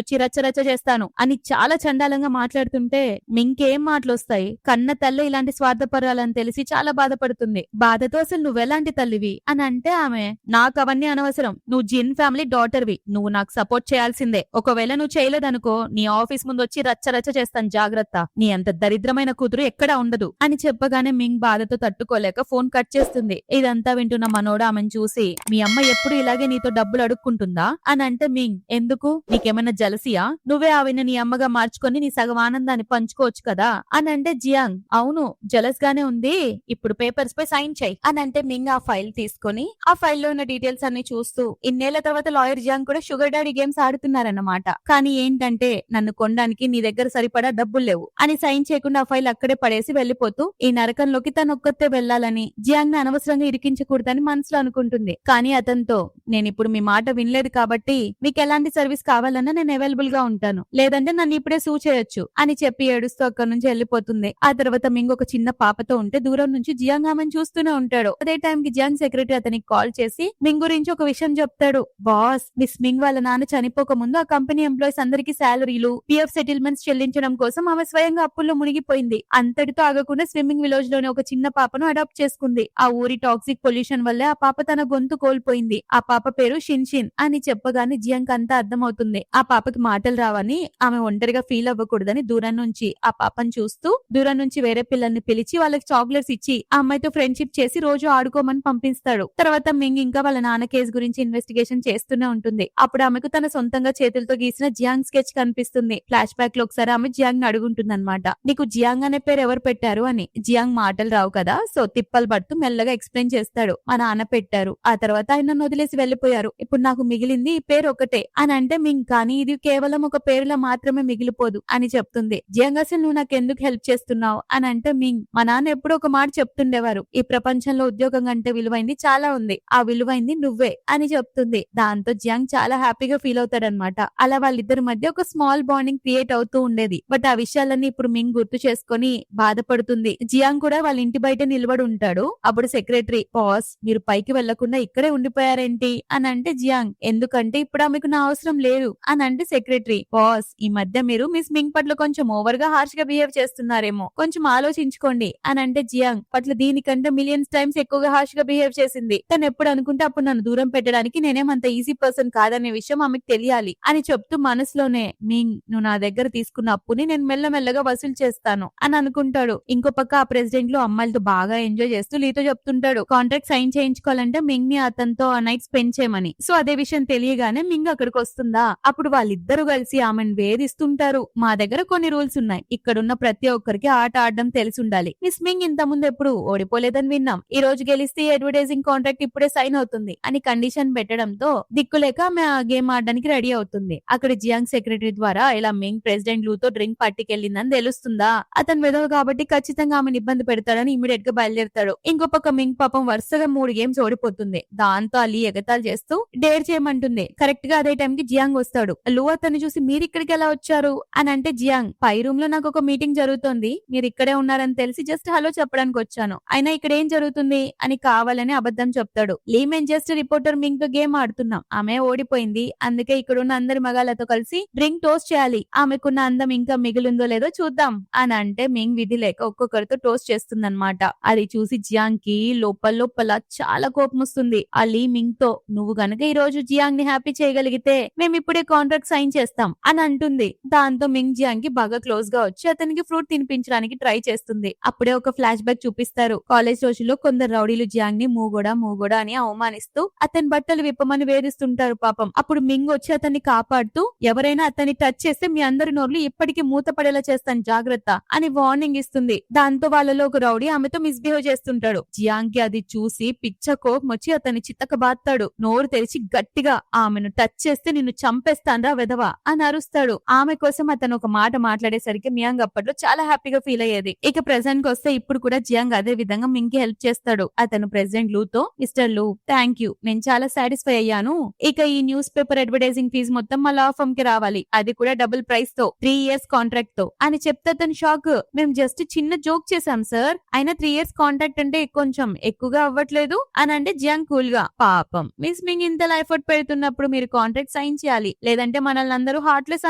వచ్చి రచ్చ చేస్తాను అని చాలా చండాలంగా మాట్లాడుతుంటే మింకేం మాటలొస్తాయి. కన్న తల్లి ఇలాంటి స్వార్థపరాలని తెలిసి చాలా బాధపడుతుంది. బాధతో అసలు నువ్వెలాంటి తల్లివి అని అంటే ఆమె, నాకు అవన్నీ అనవసరం, నువ్వు జిన్ ఫ్యామిలీ డాటర్వి, నువ్వు నాకు సపోర్ట్ చేయాల్సిందే, ఒకవేళ నువ్వు చేయలేదనుకో నీ ఆఫీస్ ముందు వచ్చి రచ్చ చేస్తాను, జాగ్రత్త, నీ అంత దరిద్రమైన కూతురు ఎక్కడా ఉండదు అని చెప్పగానే మింగ్ బాధతో తట్టుకోలేక ఫోన్ కట్ చేస్తుంది. ఇదంతా వింటున్న మనోడు ఆమెను చూసి, మీ అమ్మ ఎప్పుడు ఇలాగే నీతో డబ్బులు అడుక్కుంటుందా అని అంటే మింగ్, ఎందుకు నీకేమైనా జలసియా, నువ్వే ఆవిని నీ అమ్మగా మార్చుకొని నీ సగం ఆనందాన్ని పంచుకోవచ్చు కదా అని అంటే జియాంగ్, అవును జలస్ గానే ఉంది, ఇప్పుడు పేపర్స్ పై సైన్ చేయి అని అంటే మింగ్ ఆ ఫైల్ తీసుకొని ఆ ఫైల్లో ఉన్న డీటెయిల్స్ అన్ని చూస్తూ, ఇన్నేళ్ల తర్వాత లాయర్ జియాంగ్ కూడా షుగర్ డాడీ గేమ్స్ ఆడుతున్నారన్నమాట, కానీ ఏంటంటే నన్ను కొనడానికి నీ దగ్గర సరిపడా డబ్బులు లేవు అని సైన్ చేయకుండా ఆ ఫైల్ అక్కడే పడేసి వెళ్లిపోతూ, ఈ నరకంలోకి తను ఒక్కతే వెళ్లాలని, జియాంగ్ ని అనవసరంగా ఇరికించకూడదని మనసులో అనుకుంటుంది. కానీ అతనితో, నేను ఇప్పుడు మీ మాట వినలేదు కాబట్టి మీకు ఎలాంటి సర్వీస్ కావాలన్నా నేను అవైలబుల్ గా ఉంటాను, లేదంటే నన్ను ఇప్పుడే సూ చేయొచ్చు అని చెప్పి ఏడుస్తూ అక్కడి నుంచి వెళ్లిపోతుంది. ఆ తర్వాత మింగ్ ఒక చిన్న పాపతో ఉంటే దూరం నుంచి జియాంగ్ ఆమెను చూస్తూనే ఉంటాడు. అదే టైం కి జియాంగ్ సెక్రటరీ అతనికి కాల్ చేసి మింగ్ గురించి ఒక విషయం చెప్తాడు. బాస్, మిస్ మింగ్ వాళ్ళ నాన్న చనిపోక ముందు ఆ కంపెనీ ఎంప్లాయీస్ అందరికి శాలరీలు, పిఎఫ్ సెటిల్మెంట్స్ చెల్లించడం కోసం ఆమె స్వయంగా అప్పుల్లో మునిగిపోయింది. అంతటితో ఆగకుండా స్విమ్మింగ్ విలేజ్ లోని ఒక చిన్న పాపను అడాప్ట్ చేసుకుంది. ఆ ఊరి టాక్సిక్ పొల్యూషన్ వల్లే ఆ పాప తన గొంతు కోల్పోయింది. ఆ పాప పేరు షిన్షిన్ అని చెప్పగానే జియాంగ్ అంతా అర్థమవుతుంది. ఆ పాపకి మాటలు రావని, ఆమె ఒంటరిగా ఫీల్ అవ్వకూడదని దూరం నుంచి ఆ పాపను చూస్తూ దూరం నుంచి వేరే పిల్లల్ని పిలిచి వాళ్ళకి చాక్లెట్స్ ఇచ్చి ఆ అమ్మాయితో ఫ్రెండ్షిప్ చేసి రోజు ఆడుకోమని పంపిస్తాడు. తర్వాత మింగ్ ఇంకా వాళ్ళ నాన్న కేసు గురించి ఇన్వెస్టిగేషన్ చేస్తూనే ఉంటుంది. అప్పుడు ఆమెకు తన సొంతంగా చేతులతో గీసిన జియాంగ్ స్కెచ్ కనిపిస్తుంది. ఫ్లాష్ బ్యాక్ లో ఒకసారి ఆమె జియాంగ్ ని అడుగుంటుందన్నమాట, నీకు జియాంగ్ అనే పేరు ఎవరు పెట్టారు అని. జియాంగ్ మాటలు రావు కదా, సో తిప్పలు పడుతూ మెల్లగా ఎక్స్ప్లెయిన్ చేస్తాడు, మా నాన్న పెట్టారు, ఆ తర్వాత ఆయన నన్ను వదిలేసి వెళ్లిపోయారు, ఇప్పుడు నాకు మిగిలింది ఈ పేరు ఒకటే అని అంటే మింగ్, కానీ ఇది కేవలం ఒక పేరులో మాత్రమే మిగిలిపోదు అని చెప్తుంది. జియాంగ్, అసలు నువ్వు నాకు ఎందుకు హెల్ప్ చేస్తున్నావు అని అంటే మింగ్, మా నాన్న ఎప్పుడో ఒక మాట చెప్తుండేవారు, ఈ ప్రపంచంలో ఉద్యోగం కంటే విలువైంది చాలా ఉంది, ఆ విలువైంది నువ్వే అని చెప్తుంది. దాంతో జియాంగ్ చాలా హ్యాపీగా ఫీల్ అవుతాడనమాట. అలా వాళ్ళిద్దరి మధ్య ఒక స్మాల్ బాండింగ్ క్రియేట్ అవుతూ ఉండేది. బట్ ఆ విషయాలన్నీ ఇప్పుడు మింగ్ గుర్తు చేసుకొని బాధపడుతుంది. జియాంగ్ కూడా వాళ్ళ ఇంటి బయట నిలబడి ఉంటాడు. అప్పుడు సెక్రటరీ, బాస్ మీరు పైకి వెళ్లకుండా ఇక్కడే ఉండిపోయారేంటి అని అంటే జియాంగ్, ఎందుకంటే ఇప్పుడు ఆమెకు నా అవసరం లేదు అని అంటే సెక్రటరీ, బాస్ ఈ మధ్య మీరు మిస్ మింగ్ పట్ల కొంచెం ఓవర్ గా హార్ష్ గా బిహేవ్ చేస్తున్నారేమో, కొంచెం ఆలోచించుకోండి అని అంటే జియాంగ్, పట్ల దీనికంటే మిలియన్స్ టైమ్స్ ఎక్కువగా హార్ష్ గా బిహేవ్ చేసింది, తను ఎప్పుడు అనుకుంటే అప్పుడు నన్ను దూరం పెట్టడానికి నేనేమంత ఈజీ పర్సన్ కాదనే విషయం ఆమెకు తెలియాలి అని చెప్తూ మనసులోనే, మింగ్ నువ్వు నా దగ్గర తీసుకున్న అప్పుని నేను మెల్లమెల్లగా వసూలు చేస్తాను అని అనుకుంటాడు. ఇంకో పక్క ఆ ప్రెసిడెంట్ లో అమ్మాయిలతో బాగా ఎంజాయ్ చేస్తూ లీతో చెప్తుంటాడు, కాంట్రాక్ట్ సైన్ చేయించుకోవాలంటే మింగ్ ని అతనితో ఆ నైట్ స్పెండ్ చేయమని. సో అదే విషయం తెలియగానే మింగ్ అక్కడికి వస్తుందా. అప్పుడు వాళ్ళిద్దరూ కలిసి ఆమెను వేధిస్తుంటారు. మా దగ్గర కొన్ని రూల్స్ ఉన్నాయి, ఇక్కడున్న ప్రతి ఒక్కరికి ఆట ఆడడం తెలిసి ఉండాలి, మిస్ మింగ్ ఇంత ముందు ఎప్పుడు ఓడిపోలేదని విన్నాం, ఈ రోజు గెలిస్తే అడ్వర్టైజింగ్ కాంట్రాక్ట్ ఇప్పుడే సైన్ అవుతుంది అని కండిషన్ పెట్టడంతో దిక్కులేక ఆమె ఆ గేమ్ ఆడడానికి రెడీ అవుతుంది. అక్కడ జియాంగ్ సెక్రటరీ ద్వారా ఇలా మింగ్ ప్రెసిడెంట్ లూతో డ్రింక్ పార్టీకి వెళ్ళిందని తెలుస్తుందా. అతను విధవ కాబట్టి ఖచ్చితంగా ఆమెను ఇబ్బంది పెడతాడని ఇమీడియట్ గా బయలుదేరుతాడు. ఇంకో పక్క మింగ్ పాపం వరుసగా 3 గేమ్స్ ఓడిపోతుంది. దాంతో ఆ లీ ఎగతాలు చేస్తూ డేర్ చేయమంటుంది. కరెక్ట్ గా అదే టైం కి జియాంగ్ వస్తాడు. లూ అతన్ని చూసి, మీరు ఇక్కడికి ఎలా వచ్చారు అని అంటే జియాంగ్, పై రూమ్ లో నాకు ఒక మీటింగ్ జరుగుతోంది, మీరు ఇక్కడే ఉన్నారని తెలిసి జస్ట్ హలో చెప్పడానికి వచ్చాను, అయినా ఇక్కడ ఏం జరుగుతుంది అని కావాలని అబద్ధం చెప్తాడు. లీ మేము జస్ట్ రిపోర్టర్ మింగ్ తో గేమ్ ఆడుతున్నాం, ఆమె ఓడిపోయింది, అందుకే ఇక్కడ ఉన్న అందరి మగాళ్ళతో కలిసి డ్రింక్ టోస్ట్ చేయాలి, ఆమెకున్న అందం ఇంకా మిగిలిందో లేదో చూద్దాం అని అంటే మింగ్ విధి లేక ఒక్కొక్కరితో టోస్ట్ చేస్తుందన్నమాట. అది చూసి జియాంగ్ కి లోపల చాలా కోపం వస్తుంది. ఆ లీ మింగ్ తో, నువ్వు గనక ఈ రోజు జియాంగ్ ని హ్యాపీ చేయగలిగితే మేము ఇప్పుడే కాంట్రాక్ట్ సైన్ చేస్తాం అని అంటుంది. దాంతో మింగ్ జియాంగ్ కి బాగా క్లోజ్ గా వచ్చి అతనికి ఫ్రూట్ తినిపించడానికి ట్రై చేస్తుంది. అప్పుడే ఒక ఫ్లాష్ బ్యాక్ చూపిస్తారు. కాలేజ్ రోజుల్లో కొందరు రౌడీలు జియాంగ్ ని మూగోడా అని అవమానిస్తూ అతని బట్టలు విప్పమని వేధిస్తుంటారు పాపం. అప్పుడు మింగ్ వచ్చి అతన్ని కాపాడుతూ, ఎవరైనా అతన్ని టచ్ చేస్తే మీ అందరి నోర్లు ఇప్పటికీ మూతపడేలా చేస్తాను జాగ్రత్త అని వార్నింగ్ ఇస్తుంది. దాంతో వాళ్ళలో ఒక రౌడీ ఆమెతో మిస్బిహేవ్ చేస్తుంటాడు. జియాంగ్ కి అది చూసి పిచ్చ కోపం వచ్చి అతన్ని చిత్తకబాత్తాడు. నోరు తెరిచి గట్టిగా, ఆమెను టచ్ చేస్తే నిన్ను చంపేస్తాన్రా వెధవా అని అరుస్తాడు. ఆమె కోసం అతను ఒక మాట మాట్లాడేసరికి మియాంగ్ అప్పట్లో చాలా హ్యాపీగా ఫీల్ అయ్యేది. ఇక ప్రెసెంట్ కి వస్తే ఇప్పుడు కూడా జియాంగ్ అదే విధంగా మింగ్ కి హెల్ప్ చేస్తాడు. అతను ప్రెసిడెంట్ లూతో, మిస్టర్ వాళ్ళు థ్యాంక్ యూ, నేను చాలా సాటిస్ఫై అయ్యాను. ఇక ఈ న్యూస్ పేపర్ అడ్వర్టైజింగ్ ఫీజు మొత్తం మా లా ఫర్మ్ కి రావాలి, అది కూడా డబుల్ ప్రైస్ తో 3 years కాంట్రాక్ట్ తో అని చెప్తే అతను షాక్. మేము జస్ట్ చిన్న జోక్ చేశాం సార్, అయినా 3 years కాంట్రాక్ట్ అంటే కొంచెం ఎక్కువగా అవ్వట్లేదు అని అంటే జియాంగ్ కూల్ గా, పాపం మిస్ మింగ్ ఇంత ఎఫర్ట్ పెడుతున్నప్పుడు మీరు కాంట్రాక్ట్ సైన్ చేయాలి, లేదంటే మనల్ని అందరూ హార్ట్లెస్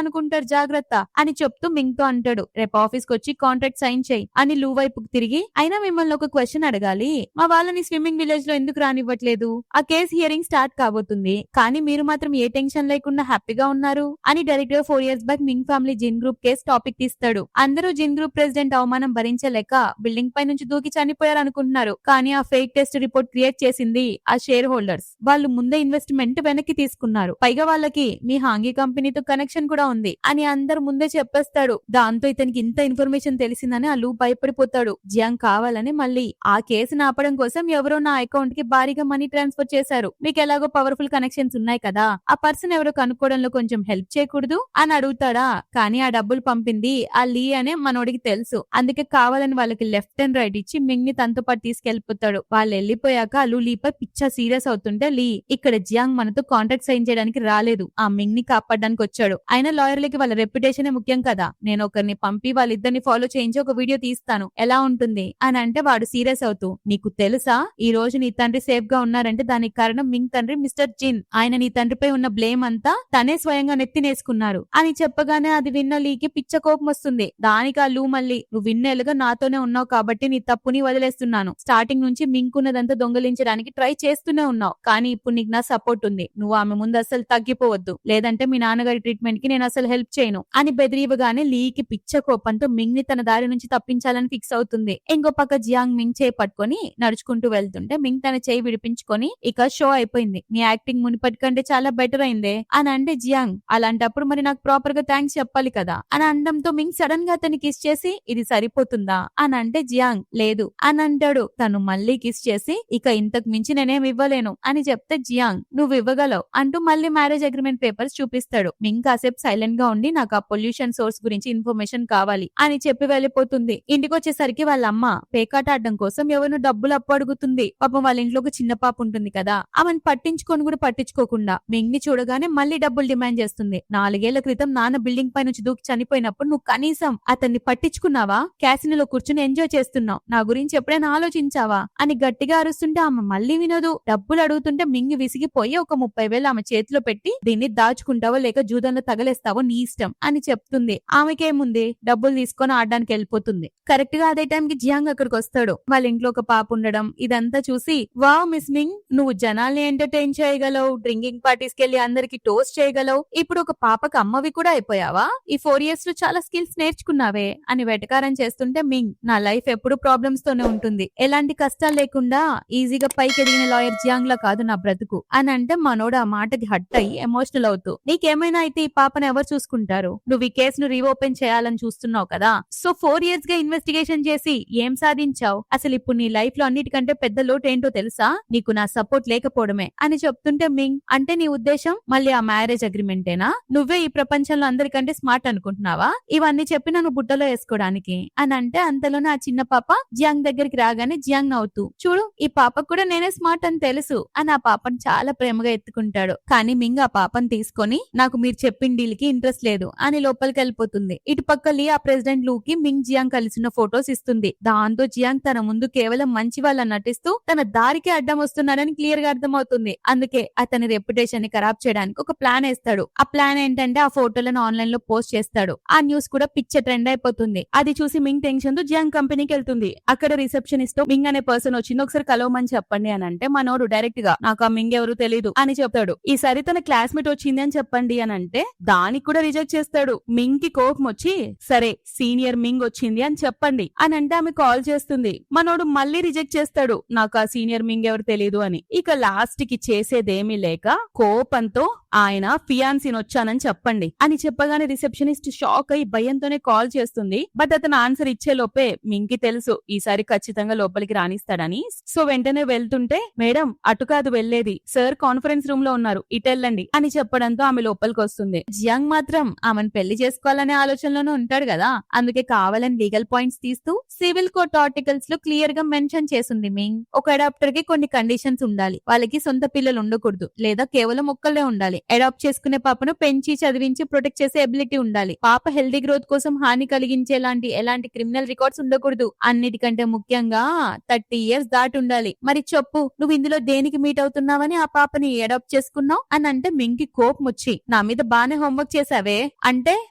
అనుకుంటారు, జాగ్రత్త అని చెప్తూ మింగ్ తో అంటాడు, రేపు ఆఫీస్ కి వచ్చి కాంట్రాక్ట్ సైన్ చేయి అని లూ వైపుకు తిరిగి, అయినా మిమ్మల్ని ఒక క్వశ్చన్ అడగాలి, మా వాళ్ళని స్విమ్మింగ్ విలేజ్ లో ఎందుకు రానివ్వట్లేదు? ఆ కేసు హియరింగ్ స్టార్ట్ కాబోతుంది, కానీ మీరు మాత్రం ఏ టెన్షన్ లేకుండా హ్యాపీగా ఉన్నారు అని director 4 years back Ming family Jin group case topic తీస్తాడు. అందరూ జిన్ గ్రూప్ ప్రెసిడెంట్ అవమానం భరించలేక బిల్డింగ్ పై నుంచి దూకి చనిపోయారు అనుకుంటున్నారు, కానీ ఆ ఫేక్ టెస్ట్ రిపోర్ట్ క్రియేట్ చేసింది ఆ షేర్ హోల్డర్స్. వాళ్ళు ముందే ఇన్వెస్ట్మెంట్ వెనక్కి తీసుకున్నారు, పైగా వాళ్ళకి మీ హాంగీ కంపెనీతో కనెక్షన్ కూడా ఉంది అని అందరు ముందే చెప్పేస్తాడు. దాంతో ఇతనికి ఇంత ఇన్ఫర్మేషన్ తెలిసిందని అల్లు భయపడిపోతాడు. జియాంగ్ కావాలని మళ్ళీ ఆ కేసును ఆపడం కోసం ఎవరో నా అకౌంట్ కి భారీగా మనీ ట్రాన్స్ఫర్ చేశారు, మీకు ఎలాగో పవర్ఫుల్ కనెక్షన్స్ ఉన్నాయి కదా, ఆ పర్సన్ ఎవరో కనుక్కోవడంలో కొంచెం హెల్ప్ చేయకూడదు అని అడుగుతాడా. కానీ ఆ డబ్బులు పంపింది ఆ లీ అనే మనోడికి తెలుసు, అందుకే కావాలని వాళ్ళకి లెఫ్ట్ అండ్ రైట్ ఇచ్చి మింగ్ ని తనతో పాటు తీసుకెళ్లిపోతాడు. వాళ్ళు వెళ్ళిపోయాక అల్లు లీపై పిచ్చా సీరియస్ అవుతుంటే, లీ ఇక్కడ జియాంగ్ మనతో కాంట్రాక్ట్ సైన్ చేయడానికి రాలేదు, ఆ మింగ్ ని కాపాడడానికి వచ్చాడు, అయినా లాయర్లకి వాళ్ళ రెప్యుటేషన్ ముఖ్యం కదా, నేను ఒకరిని పంపి వాళ్ళిద్దరిని ఫాలో చేయించి ఒక వీడియో తీస్తాను, ఎలా ఉంటుంది అని అంటే వాడు సీరియస్ అవుతూ, నీకు తెలుసా ఈ రోజు నీ తండ్రి సేఫ్ గా ఉన్నారంటే దానికి కారణం మింగ్ తండ్రి మిస్టర్ జిన్, ఆయన నీ తండ్రిపై ఉన్న బ్లేమ్ అంతా తనే స్వయంగా నెత్తినేసుకున్నారు అని చెప్పగానే అది విన్న లీకి పిచ్చ కోపం వస్తుంది. దానికి ఆ లూ మళ్ళీ, నువ్వు విన్నేళ్ళుగా నాతోనే ఉన్నావు కాబట్టి నీ తప్పుని వదిలేస్తున్నాను, స్టార్టింగ్ నుంచి మింగ్ ఉన్నదంతా దొంగలించడానికి ట్రై చేస్తూనే ఉన్నావు, కానీ ఇప్పుడు నీకు నా సపోర్ట్ ఉంది, నువ్వు ఆమె ముందు అసలు తగ్గిపోవద్దు, లేదంటే మీ నాన్నగారి ట్రీట్మెంట్ కి నేను అసలు హెల్ప్ చేయను అని బెదిరివ్వగానే లీకి పిచ్చ కోపంతో మింగ్ ని తన దారి నుంచి తప్పించాలని ఫిక్స్ అవుతుంది. ఇంకో పక్క జియాంగ్ మింగ్ చేయి పట్టుకొని నడుచుకుంటూ వెళ్తుంటే మింగ్ తన చేయి విడిపించుకొని, ఇక షో అయిపోయింది, నీ యాక్టింగ్ మునిపటి కంటే చాలా బెటర్ అయిందే అని అంటే జియాంగ్, అలాంటప్పుడు మరి నాకు ప్రాపర్ గా థ్యాంక్స్ చెప్పాలి కదా అని అనడంతో మింగ్ సడన్ గా అతన్ని కిస్ చేసి, ఇది సరిపోతుందా అని అంటే జియాంగ్ లేదు అని అంటాడు. తను మళ్ళీ కిస్ చేసి, ఇక ఇంతకు మించి నేనేం ఇవ్వలేను అని చెప్తే జియాంగ్, నువ్వు ఇవ్వగలవు అంటూ మళ్ళీ మ్యారేజ్ అగ్రిమెంట్ పేపర్స్ చూపిస్తాడు. మింగ్ కాసేపు సైలెంట్ గా ఉండి, నాకు ఆ పొల్యూషన్ సోర్స్ గురించి ఇన్ఫర్మేషన్ కావాలి అని చెప్పి వెళ్ళిపోతుంది. ఇంటికి వచ్చేసరికి వాళ్ళ అమ్మ పేకాట ఆడడం కోసం ఎవరినో డబ్బులు అప్పు అడుగుతుంది. పాపం వాళ్ళ ఇంట్లో ఒక చిన్న పాప ఉంటుంది కదా, ఆమెను పట్టించుకొని కూడా పట్టించుకోకుండా మింగ్ ని చూడగానే మళ్ళీ డబ్బులు డిమాండ్ చేస్తుంది. 4 ఏళ్ల క్రితం నాన్న బిల్డింగ్ పై నుంచి దూకి చనిపోయినప్పుడు నువ్వు కనీసం అతన్ని పట్టించుకున్నావా? క్యాసినోలో కూర్చుని ఎంజాయ్ చేస్తున్నావు, నా గురించి ఎప్పుడైనా ఆలోచించావా అని గట్టిగా అరుస్తుంటే ఆమె మళ్ళీ వినదు. డబ్బులు అడుగుతుంటే మింగి విసిగిపోయి ఒక 30,000 ఆమె చేతిలో పెట్టి, దీన్ని దాచుకుంటావో లేక జూదంలో తగలేస్తావో నీ ఇష్టం అని చెప్తుంది. ఆమెకేముంది, డబ్బులు తీసుకొని ఆడడానికి వెళ్ళిపోతుంది. కరెక్ట్ గా అదే టైంకి జియాంగ్ అక్కడికి వస్తాడు. వాళ్ళ ఇంట్లో ఒక పాప ఉండడం ఇదంతా చూసి, వావ్ మిస్ మింగ్, నువ్వు జనాల్ని ఎంటర్టైన్ చేయగలవు, డ్రింకింగ్ పార్టీస్ కెళ్లి అందరికి టోస్ట్ చేయగలవు, ఇప్పుడు ఒక పాపకు అమ్మవి కూడా అయిపోయావా? ఈ 4 years లో చాలా స్కిల్స్ నేర్చుకున్నావే అని వెటకారం చేస్తుంటే మింగ్, నా లైఫ్ ఎప్పుడు ప్రాబ్లమ్స్ తోనే ఉంటుంది, ఎలాంటి కష్టాలు లేకుండా ఈజీగా పైకి ఎదిగిన లాయర్ జియాంగ్ లా కాదు నా బ్రతుకు అని అంటే మనోడు ఆ మాటకి హట్ అయ్యి ఎమోషనల్ అవుతూ, నీకేమైనా అయితే ఈ పాపను ఎవరు చూసుకుంటారు, నువ్వు ఈ కేసును రీఓపెన్ చేయాలని చూస్తున్నావు కదా, సో 4 years గా ఇన్వెస్టిగేషన్ చేసి ఏం సాధించావు? అసలు ఇప్పుడు నీ లైఫ్ లో అన్నిటికంటే పెద్ద లోటు ఏంటో తెలుసా? నీకు నా సపోర్ట్ లేకపోవడమే అని చెప్తుంటే మింగ్, అంటే నీ ఉద్దేశం మళ్ళీ ఆ మ్యారేజ్ అగ్రిమెంటేనా? నువ్వే ఈ ప్రపంచంలో అందరికంటే స్మార్ట్ అనుకుంటున్నావా? ఇవన్నీ చెప్పి నన్ను బుట్టలో వేసుకోవడానికి అని అంటే, అంతలోనే ఆ చిన్న పాప జియాంగ్ దగ్గరికి రాగానే జియాంగ్ నవ్వుతూ, చూడు ఈ పాపకు కూడా నేనే స్మార్ట్ అని తెలుసు అని ఆ పాపను చాలా ప్రేమగా ఎత్తుకుంటాడు. కానీ మింగ్ ఆ పాపను తీసుకొని, నాకు మీరు చెప్పిన డీల్ కి ఇంట్రెస్ట్ లేదు అని లోపలికి వెళ్ళిపోతుంది. ఇటు పక్క లీ ఆ ప్రెసిడెంట్ లూ కి మింగ్ జియాంగ్ కలిసిన ఫొటోస్ ఇస్తుంది. దాంతో జియాంగ్ తన ముందు కేవలం మంచి వాళ్ళ నటిస్తూ తన దారికి అడ్డం వస్తున్నారని క్లియర్ గా అర్థమవుతుంది. అందుకే అతని రెప్యుటేషన్ ని ఖరాబ్ చేయడానికి ఒక ప్లాన్ వేస్తాడు. ఆ ప్లాన్ ఏంటంటే ఆ ఫోటోలను ఆన్లైన్ లో పోస్ట్ చేస్తాడు. ఆ న్యూస్ కూడా పిచ్చ ట్రెండ్ అయిపోతుంది. అది చూసి మింగ్ టెన్షన్ తో జియాంగ్ కంపెనీకి వెళ్తుంది. అక్కడ రిసెప్షనిస్ట్ మింగ్ అనే పర్సన్ వచ్చింది, ఒకసారి కలవమని చెప్పండి అని అంటే మనోడు డైరెక్ట్ గా, నాకు ఆ మింగ్ ఎవరు తెలీదు అని చెప్తాడు. ఈసారి తన క్లాస్మేట్ వచ్చింది అని చెప్పండి అని అంటే దానికి కూడా రిజెక్ట్ చేస్తాడు. మింగ్ కి కోపం వచ్చి, సరే సీనియర్ మింగ్ వచ్చింది అని చెప్పండి అని అంటే ఆమె కాల్ చేస్తుంది. మనోడు మళ్ళీ రిజెక్ట్ చేస్తాడు, నాకు ఆ సీనియర్ మింగ్ ఎవరు తెలీదు అని. ఇక లాస్ట్ కి చేసేదేమీ లేక కోపంతో ఆయన ఫియాన్సీని వచ్చానని చెప్పండి అని చెప్పగానే రిసెప్షనిస్ట్ షాక్ అయి భయంతోనే కాల్ చేస్తుంది. బట్ అతను ఆన్సర్ ఇచ్చే లోపే మింకి తెలుసు ఈసారి ఖచ్చితంగా లోపలికి రానిస్తాడని. సో వెంటనే వెళ్తుంటే, మేడం అటు కాదు వెళ్లేది, సార్ కాన్ఫరెన్స్ రూమ్ లో ఉన్నారు, ఇటెళ్ళండి అని చెప్పడంతో ఆమె లోపలికి వస్తుంది. జియాంగ్ మాత్రం ఆమెను పెళ్లి చేసుకోవాలనే ఆలోచనలోనే ఉంటాడు కదా, అందుకే కావాలని లీగల్ పాయింట్స్ తీస్తూ సివిల్ కోర్ట్ ఆర్టికల్స్ లో క్లియర్ గా మెన్షన్ చేసింది మింగ్. ఒక అడాప్టర్ కి కొన్ని కండిషన్స్ ఉండాలి. వాళ్ళకి సొంత పిల్లలు ఉండకూడదు, లేదా కేవలం ఒక్కళ్ళే ఉండాలి. అడాప్ట్ చేసుకునే పాపను పెంచి చదివించి ప్రొటెక్ట్ చేసే ఎబిలిటీ ఉండాలి. పాప హెల్దీ గ్రోత్ కోసం హాని కలిగించేలాంటి ఎలాంటి క్రిమినల్ రికార్డ్స్ ఉండకూడదు. అన్నిటికంటే ముఖ్యంగా 30 years దాటి ఉండాలి. మరి చెప్పు, నువ్వు ఇందులో దేనికి మీట్ అవుతున్నావని ఆ పాపని అడాప్ట్ చేసుకున్నావు అని అంటే మింకి కోపం వచ్చి, నా మీద బానే హోంవర్క్ చేసావే, అంటే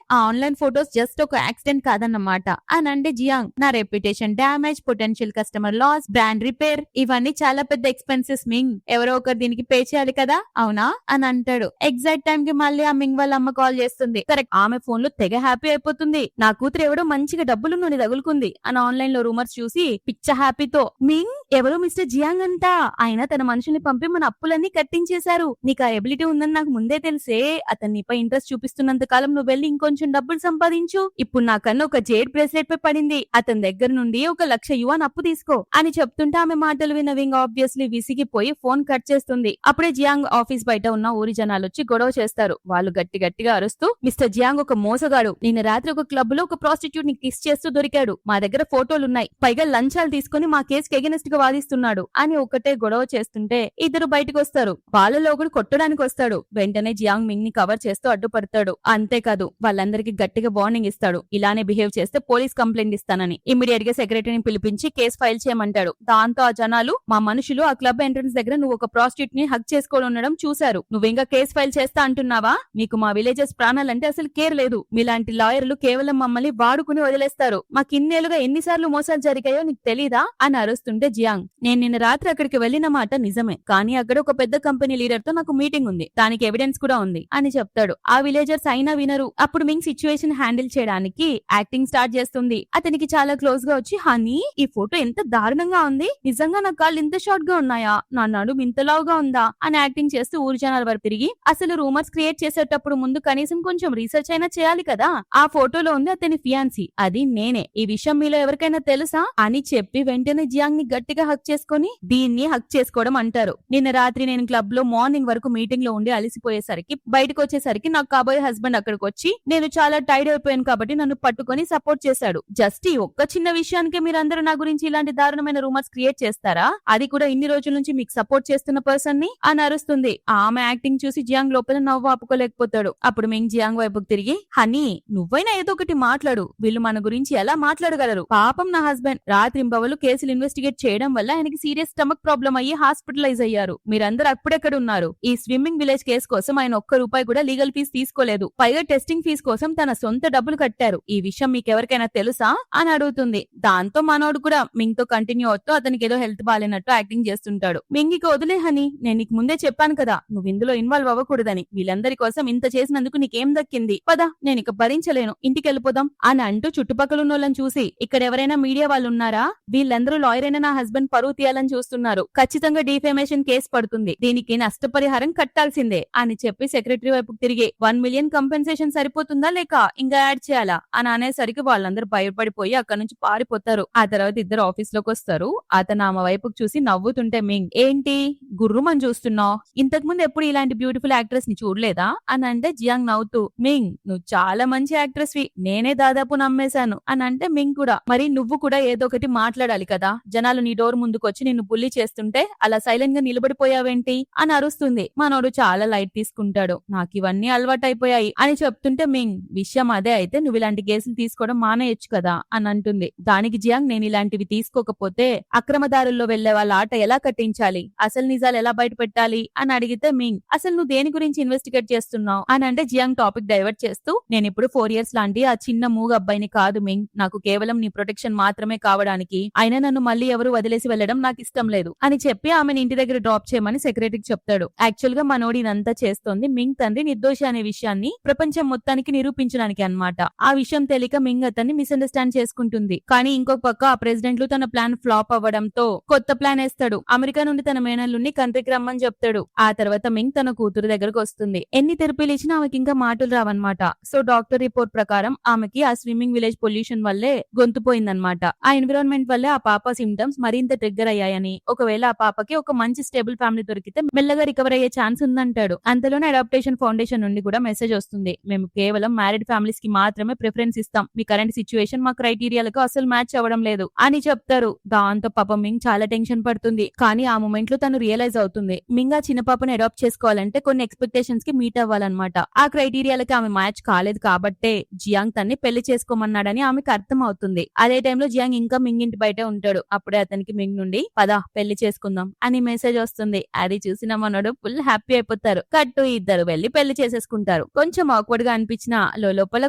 ఆ ఆన్లైన్ ఫోటోస్ జస్ట్ ఒక యాక్సిడెంట్ కాదన్నమాట అని అంటే జియాంగ్, నా reputation damage, potential customer loss, brand repair, ఇవన్నీ చాలా పెద్ద ఎక్స్పెన్సెస్ మింగ్, ఎవరో ఒకరు దీనికి పే చేయాలి కదా, అవునా అని అంటాడు. ఎగ్జాక్ట్ టైం కి మళ్ళీ ఆ మింగ్ వాళ్ళ అమ్మ కాల్ చేస్తుంది. కరెక్ట్, ఆమె ఫోన్ లో తెగ హ్యాపీ అయిపోతుంది. నా కూతురు ఎవడో మంచిగా డబ్బులు నూనె తగులుకుంది అని ఆన్లైన్ లో రూమర్స్ చూసి పిచ్చ హ్యాపీతో, మింగ్ ఎవరో మిస్టర్ జియాంగ్ అంట, ఆయన తన మనుషుల్ని పంపి మన అప్పులన్నీ కట్టించేశారు. నీకు ఆ ఎబిలిటీ ఉందని నాకు ముందే తెలిసే. అతను నీపై ఇంట్రెస్ట్ చూపిస్తున్నంత కాలం నువ్వు వెళ్ళి ఇంకొంచెం డబ్బులు సంపాదించు. ఇప్పుడు నాకన్నా ఒక జేడ్ బ్రేస్లెట్ పై పడింది, అతని దగ్గర నుండి 1,00,000 yuan అప్పు తీసుకో అని చెప్తుంటే ఆమె మాటలు విన్న వింగ్ ఆబ్వియస్లీ విసిగిపోయి ఫోన్ కట్ చేస్తుంది. అప్పుడే జియాంగ్ ఆఫీస్ బయట ఉన్న ఊరి జనాలు వచ్చి గొడవ చేస్తారు. వాళ్ళు గట్టిగా అరుస్తూ, మిస్టర్ జియాంగ్ ఒక మోసగాడు, నిన్న రాత్రి ఒక క్లబ్ లో ఒక ప్రాస్టిట్యూట్ ని కిస్ చేస్తూ దొరికాడు, మా దగ్గర ఫోటోలున్నాయి, పైగా లంచాలు తీసుకుని మా కేసుకి ఎగెనిస్ట్ గా వాదిస్తున్నాడు అని ఒకటే గొడవ చేస్తుంటే ఇద్దరు బయటకు వస్తారు. వాళ్ళలో ఒకడు కొట్టడానికి వస్తాడు. వెంటనే జియాంగ్ మింగ్ ని కవర్ చేస్తూ అడ్డుపడతాడు. అంతేకాదు వాళ్ళందరికీ గట్టిగా వార్నింగ్ ఇస్తాడు, ఇలానే బిహేవ్ చేస్తే పోలీస్ కంప్లైంట్ ఇస్తానని. ఇమ్మీడియట్ గా సెక్రటరీని పిలిపించి కేసు ఫైల్ చేయమంటాడు. దాంతో ఆ జనాలు, మా మనుషులు ఆ క్లబ్ ఎంట్రన్స్ దగ్గర నువ్వు ఒక ప్రాస్టిట్యూట్ ని హక్ చేసుకోవడం ఉండడం చూశారు, నువ్వు ఇంకా కేసు ఫైల్ చేస్తా అంటున్నావా, మీకు మా విలేజెస్ ప్రాణాలంటే అసలు కేర్ లేదు, మీలాంటి లాయర్లు కేవలం మమ్మల్ని వాడుకుని వదిలేస్తారు, మాకు ఇన్నేళ్లుగా ఎన్నిసార్లు మోసాలు జరిగాయో నీకు తెలీదా అని అరుస్తుంటే జియాంగ్, నేను నిన్న రాత్రి అక్కడికి వెళ్లిన మాట నిజమే, కానీ అక్కడ ఒక పెద్ద కంపెనీ లీడర్ తో నాకు మీటింగ్ ఉంది, దానికి ఎవిడెన్స్ కూడా ఉంది అని చెప్తాడు. ఆ విలేజర్స్ అయినా వినరు. అప్పుడు మింగ్ సిచ్యువేషన్ హ్యాండిల్ చేయడానికి యాక్టింగ్ స్టార్ట్ చేస్తుంది. అతనికి చాలా క్లోజ్ గా వచ్చి, హనీ ఈ ఫోటో ఎంత దారుణంగా ఉంది, నిజంగా నా కాళ్ళు ఇంత షార్ట్ గా ఉన్నాయా, నా నడుము ఇంత లావుగా ఉందా అని యాక్టింగ్ చేస్తూ ఊరి జనాల వరకు తిరిగి, అసలు రూమర్స్ క్రియేట్ చేసేటప్పుడు ముందు కనీసం కొంచెం రీసెర్చ్ అయినా చేయాలి కదా, ఆ ఫోటోలో ఉంది అతని ఫియాన్సీ, అది నేనే, ఈ విషయం మీలో ఎవరికైనా తెలుసా అని చెప్పి వెంటనే జియాంగ్ ని గట్టిగా హక్ చేసుకుని, దీన్ని హక్ చేసుకోవడం అంటారు. నిన్న రాత్రి నేను క్లబ్ లో మార్నింగ్ వరకు మీటింగ్ లో ఉండి అలసిపోయేసరికి బయటకు వచ్చేసరికి నాకు కాబోయే హస్బెండ్ అక్కడికి వచ్చి, నేను చాలా టైర్డ్ అయిపోయాను కాబట్టి నన్ను పట్టుకొని సపోర్ట్ చేశాడు. జస్ట్ ఈ ఒక్క చిన్న విషయానికే మీరందరూ నా గురించి ఇలాంటి దారుణమైన రూమర్స్ క్రియేట్ చేస్తారా, అది కూడా ఇన్ని రోజుల నుంచి మీకు సపోర్ట్ చేస్తున్న పర్సన్ ని అని అరుస్తుంది. ఆమె యాక్టింగ్ చూసి జియాంగ్ లోపల నవ్వు ఆపుకోలేకపోతాడు. అప్పుడు మింగ్ జియాంగ్ వైపుకు తిరిగి, హనీ నువ్వైనా ఏదో ఒకటి మాట్లాడు, వీళ్ళు మన గురించి ఎలా మాట్లాడగలరు, పాపం నా హస్బెండ్ రాత్రింబవలు కేసులు ఇన్వెస్టిగేట్ చేయడం వల్ల ఆయనకి సీరియస్ స్టమక్ ప్రాబ్లం అయ్యి హాస్పిటలైజ్ అయ్యారు, మీరందరూ అప్పుడెక్కడ ఉన్నారు, ఈ స్విమ్మింగ్ విలేజ్ కేసు కోసం ఆయన ₹1 కూడా లీగల్ ఫీజు తీసుకోలేదు, పైగా టెస్టింగ్ ఫీజు కోసం తన సొంత డబ్బులు కట్టారు, ఈ విషయం మీకెవరికైనా తెలుసా అని అడుగుతుంది. దాంతో మనోడు కూడా మింగ్ తో కంటిన్యూ అవుతూ అతనికి ఏదో హెల్త్ బాలేనట్టు యాక్టింగ్ చేస్తుంటాడు. మింగికి వదిలే హనీ, నేను నీకు ముందే చెప్పాను కదా నువ్వు ఇందులో ఇన్వాల్వ్ అవ్వకూడదని, వీళ్ళందరి కోసం ఇంత చేసినందుకు నీకేం దక్కింది, పదా నేను ఇక భరించలేను, ఇంటికి వెళ్ళిపోదాం అని అంటూ చుట్టుపక్కల ఉన్న వాళ్ళని చూసి, ఇక్కడ ఎవరైనా మీడియా వాళ్ళు ఉన్నారా, వీళ్ళందరూ లాయర్ అయినా నా హస్బెండ్ పరువు తీయాలని చూస్తున్నారు, ఖచ్చితంగా డిఫేమేషన్ కేసు పడుతుంది, దీనికి నష్టపరిహారం కట్టాల్సిందే అని చెప్పి సెక్రటరీ వైపుకు తిరిగి, 1 million కంపెన్సేషన్ సరిపోతుందా లేక ఇంకా యాడ్ చేయాలా అని అనేసరికి వాళ్ళందరూ భయపడిపోయి అక్కడ నుంచి పారిపోతారు. ఆ తర్వాత ఇద్దరు ఆఫీస్ లోకి వస్తారు. అతను ఆమె వైపుకు చూసి నవ్వుతుంటే మింగ్, ఏంటి గుర్రుమని చూస్తున్నావు, ఇంతకు ముందు ఎప్పుడు ఇలాంటి బ్యూటిఫుల్ యాక్ట్రెస్ ని చూడలేదా అని అంటే జియాంగ్ నవ్వుతూ, మింగ్ నువ్వు చాలా మంచి యాక్ట్రెస్ వి, నేనే దాదాపు నమ్మేశాను అని అంటే మింగ్ కూడా, మరి నువ్వు కూడా ఏదో ఒకటి మాట్లాడాలి కదా, జనాలు నీ డోర్ ముందుకు వచ్చి నిన్ను బుల్లి చేస్తుంటే అలా సైలెంట్ గా నిలబడిపోయావేంటి అని అరుస్తుంది. మనోడు చాలా లైట్ తీసుకుంటాడు, నాకు ఇవన్నీ అలవాటైపోయాయి అని చెప్తుంటే మింగ్, విషయం అదే అయితే నువ్వు ఇలాంటి కేసులు తీసుకోవడం మానేయొచ్చు కదా అని అంటుంది. దానికి జియాంగ్, నేను ఇలాంటివి తీసుకోకపోతే అక్రమదారుల్లో వెళ్లే వాళ్ళ ఆట ఎలా కట్టించాలి, అసలు నిజాలు ఎలా బయట పెట్టాలి అని అడిగితే మింగ్, అసలు నువ్వు దేని గురించి ఇన్వెస్టిగేట్ చేస్తున్నావు అని అంటే జియాంగ్ టాపిక్ డైవర్ట్ చేస్తూ, నేను ఇప్పుడు 4 years లాంటి ఆ చిన్న మూగ అబ్బాయిని కాదు మింగ్, నాకు కేవలం నీ ప్రొటెక్షన్ మాత్రమే కావడానికి, అయినా నన్ను మళ్ళీ ఎవరు వదిలే వదిలేసి వెళ్ళడం నాకు ఇష్టం లేదు అని చెప్పి ఆమెను ఇంటి దగ్గర డ్రాప్ చేయమని సెక్రటరీకి చెప్తాడు. యాక్చువల్ గా మనోడు ఇదంతా చేస్తోంది మింగ్ తండ్రి నిర్దోషి అనే విషయాన్ని ప్రపంచం మొత్తానికి నిరూపించడానికి అన్నమాట. ఆ విషయం తెలియక మింగ్ అతన్ని మిస్అండర్స్టాండ్ చేసుకుంటుంది. కానీ ఇంకొక పక్క ఆ ప్రెసిడెంట్లు తన ప్లాన్ ఫ్లాప్ అవ్వడంతో కొత్త ప్లాన్ వేస్తాడు. అమెరికా నుండి తన మేనల్లుని కంట్రీకి రమ్మని చెప్తాడు. ఆ తర్వాత మింగ్ తన కూతురు దగ్గరకు వస్తుంది. ఎన్ని థెరపీలు ఇచ్చినా ఆమెకి ఇంకా మాటలు రావన్నమాట. సో డాక్టర్ రిపోర్ట్ ప్రకారం ఆమెకి ఆ స్విమ్మింగ్ విలేజ్ పొల్యూషన్ వల్లే గొంతు పోయిందన్నమాట. ఆ ఎన్విరాన్మెంట్ వల్లే ఆ పాప సిమ్టమ్స్ మరింత ట్రిగ్గర్ అయ్యాయని, ఒకవేళ ఆ పాపకి ఒక మంచి స్టేబుల్ ఫ్యామిలీ దొరికితే మెల్లగా రికవర్ అయ్యే ఛాన్స్ ఉందంటాడు. అంతలోనే అడాప్టేషన్ ఫౌండేషన్ నుండి కూడా మెసేజ్ వస్తుంది. మేము కేవలం మ్యారీడ్ ఫ్యామిలీస్ కి మాత్రమే ప్రిఫరెన్స్ ఇస్తాం. మీ కరెంట్ సిచ్యువేషన్ మా క్రైటీరియాలకు అసలు మ్యాచ్ అవ్వడం లేదు అని చెప్తారు. దాంతో పాప మింగ్ చాలా టెన్షన్ పడుతుంది. కానీ ఆ మూమెంట్ లో తను రియలైజ్ అవుతుంది మింగ్ ఆ చిన్న పాపను అడాప్ట్ చేసుకోవాలంటే కొన్ని ఎక్స్పెక్టేషన్స్ కి మీట్ అవ్వాలన్నమాట. ఆ క్రైటీరియాలకి ఆమె మ్యాచ్ కాలేదు కాబట్టే జియాంగ్ తన్ని పెళ్లి చేసుకోమన్నాడని ఆమెకు అర్థం అవుతుంది. అదే టైంలో జియాంగ్ ఇంకా మింగ్ ఇంటి బయటే ఉంటాడు. అప్పుడే అతనికి మింగ్ నుండి పద పెళ్లి చేసుకుందాం అని మెసేజ్ వస్తుంది. అది చూసిన మనోడు ఫుల్ హ్యాపీ అయిపోతారు. కట్టు ఇద్దరు వెళ్లి పెళ్లి చేసేసుకుంటారు. కొంచెం ఆక్వర్డ్ గా అనిపించినా లోపల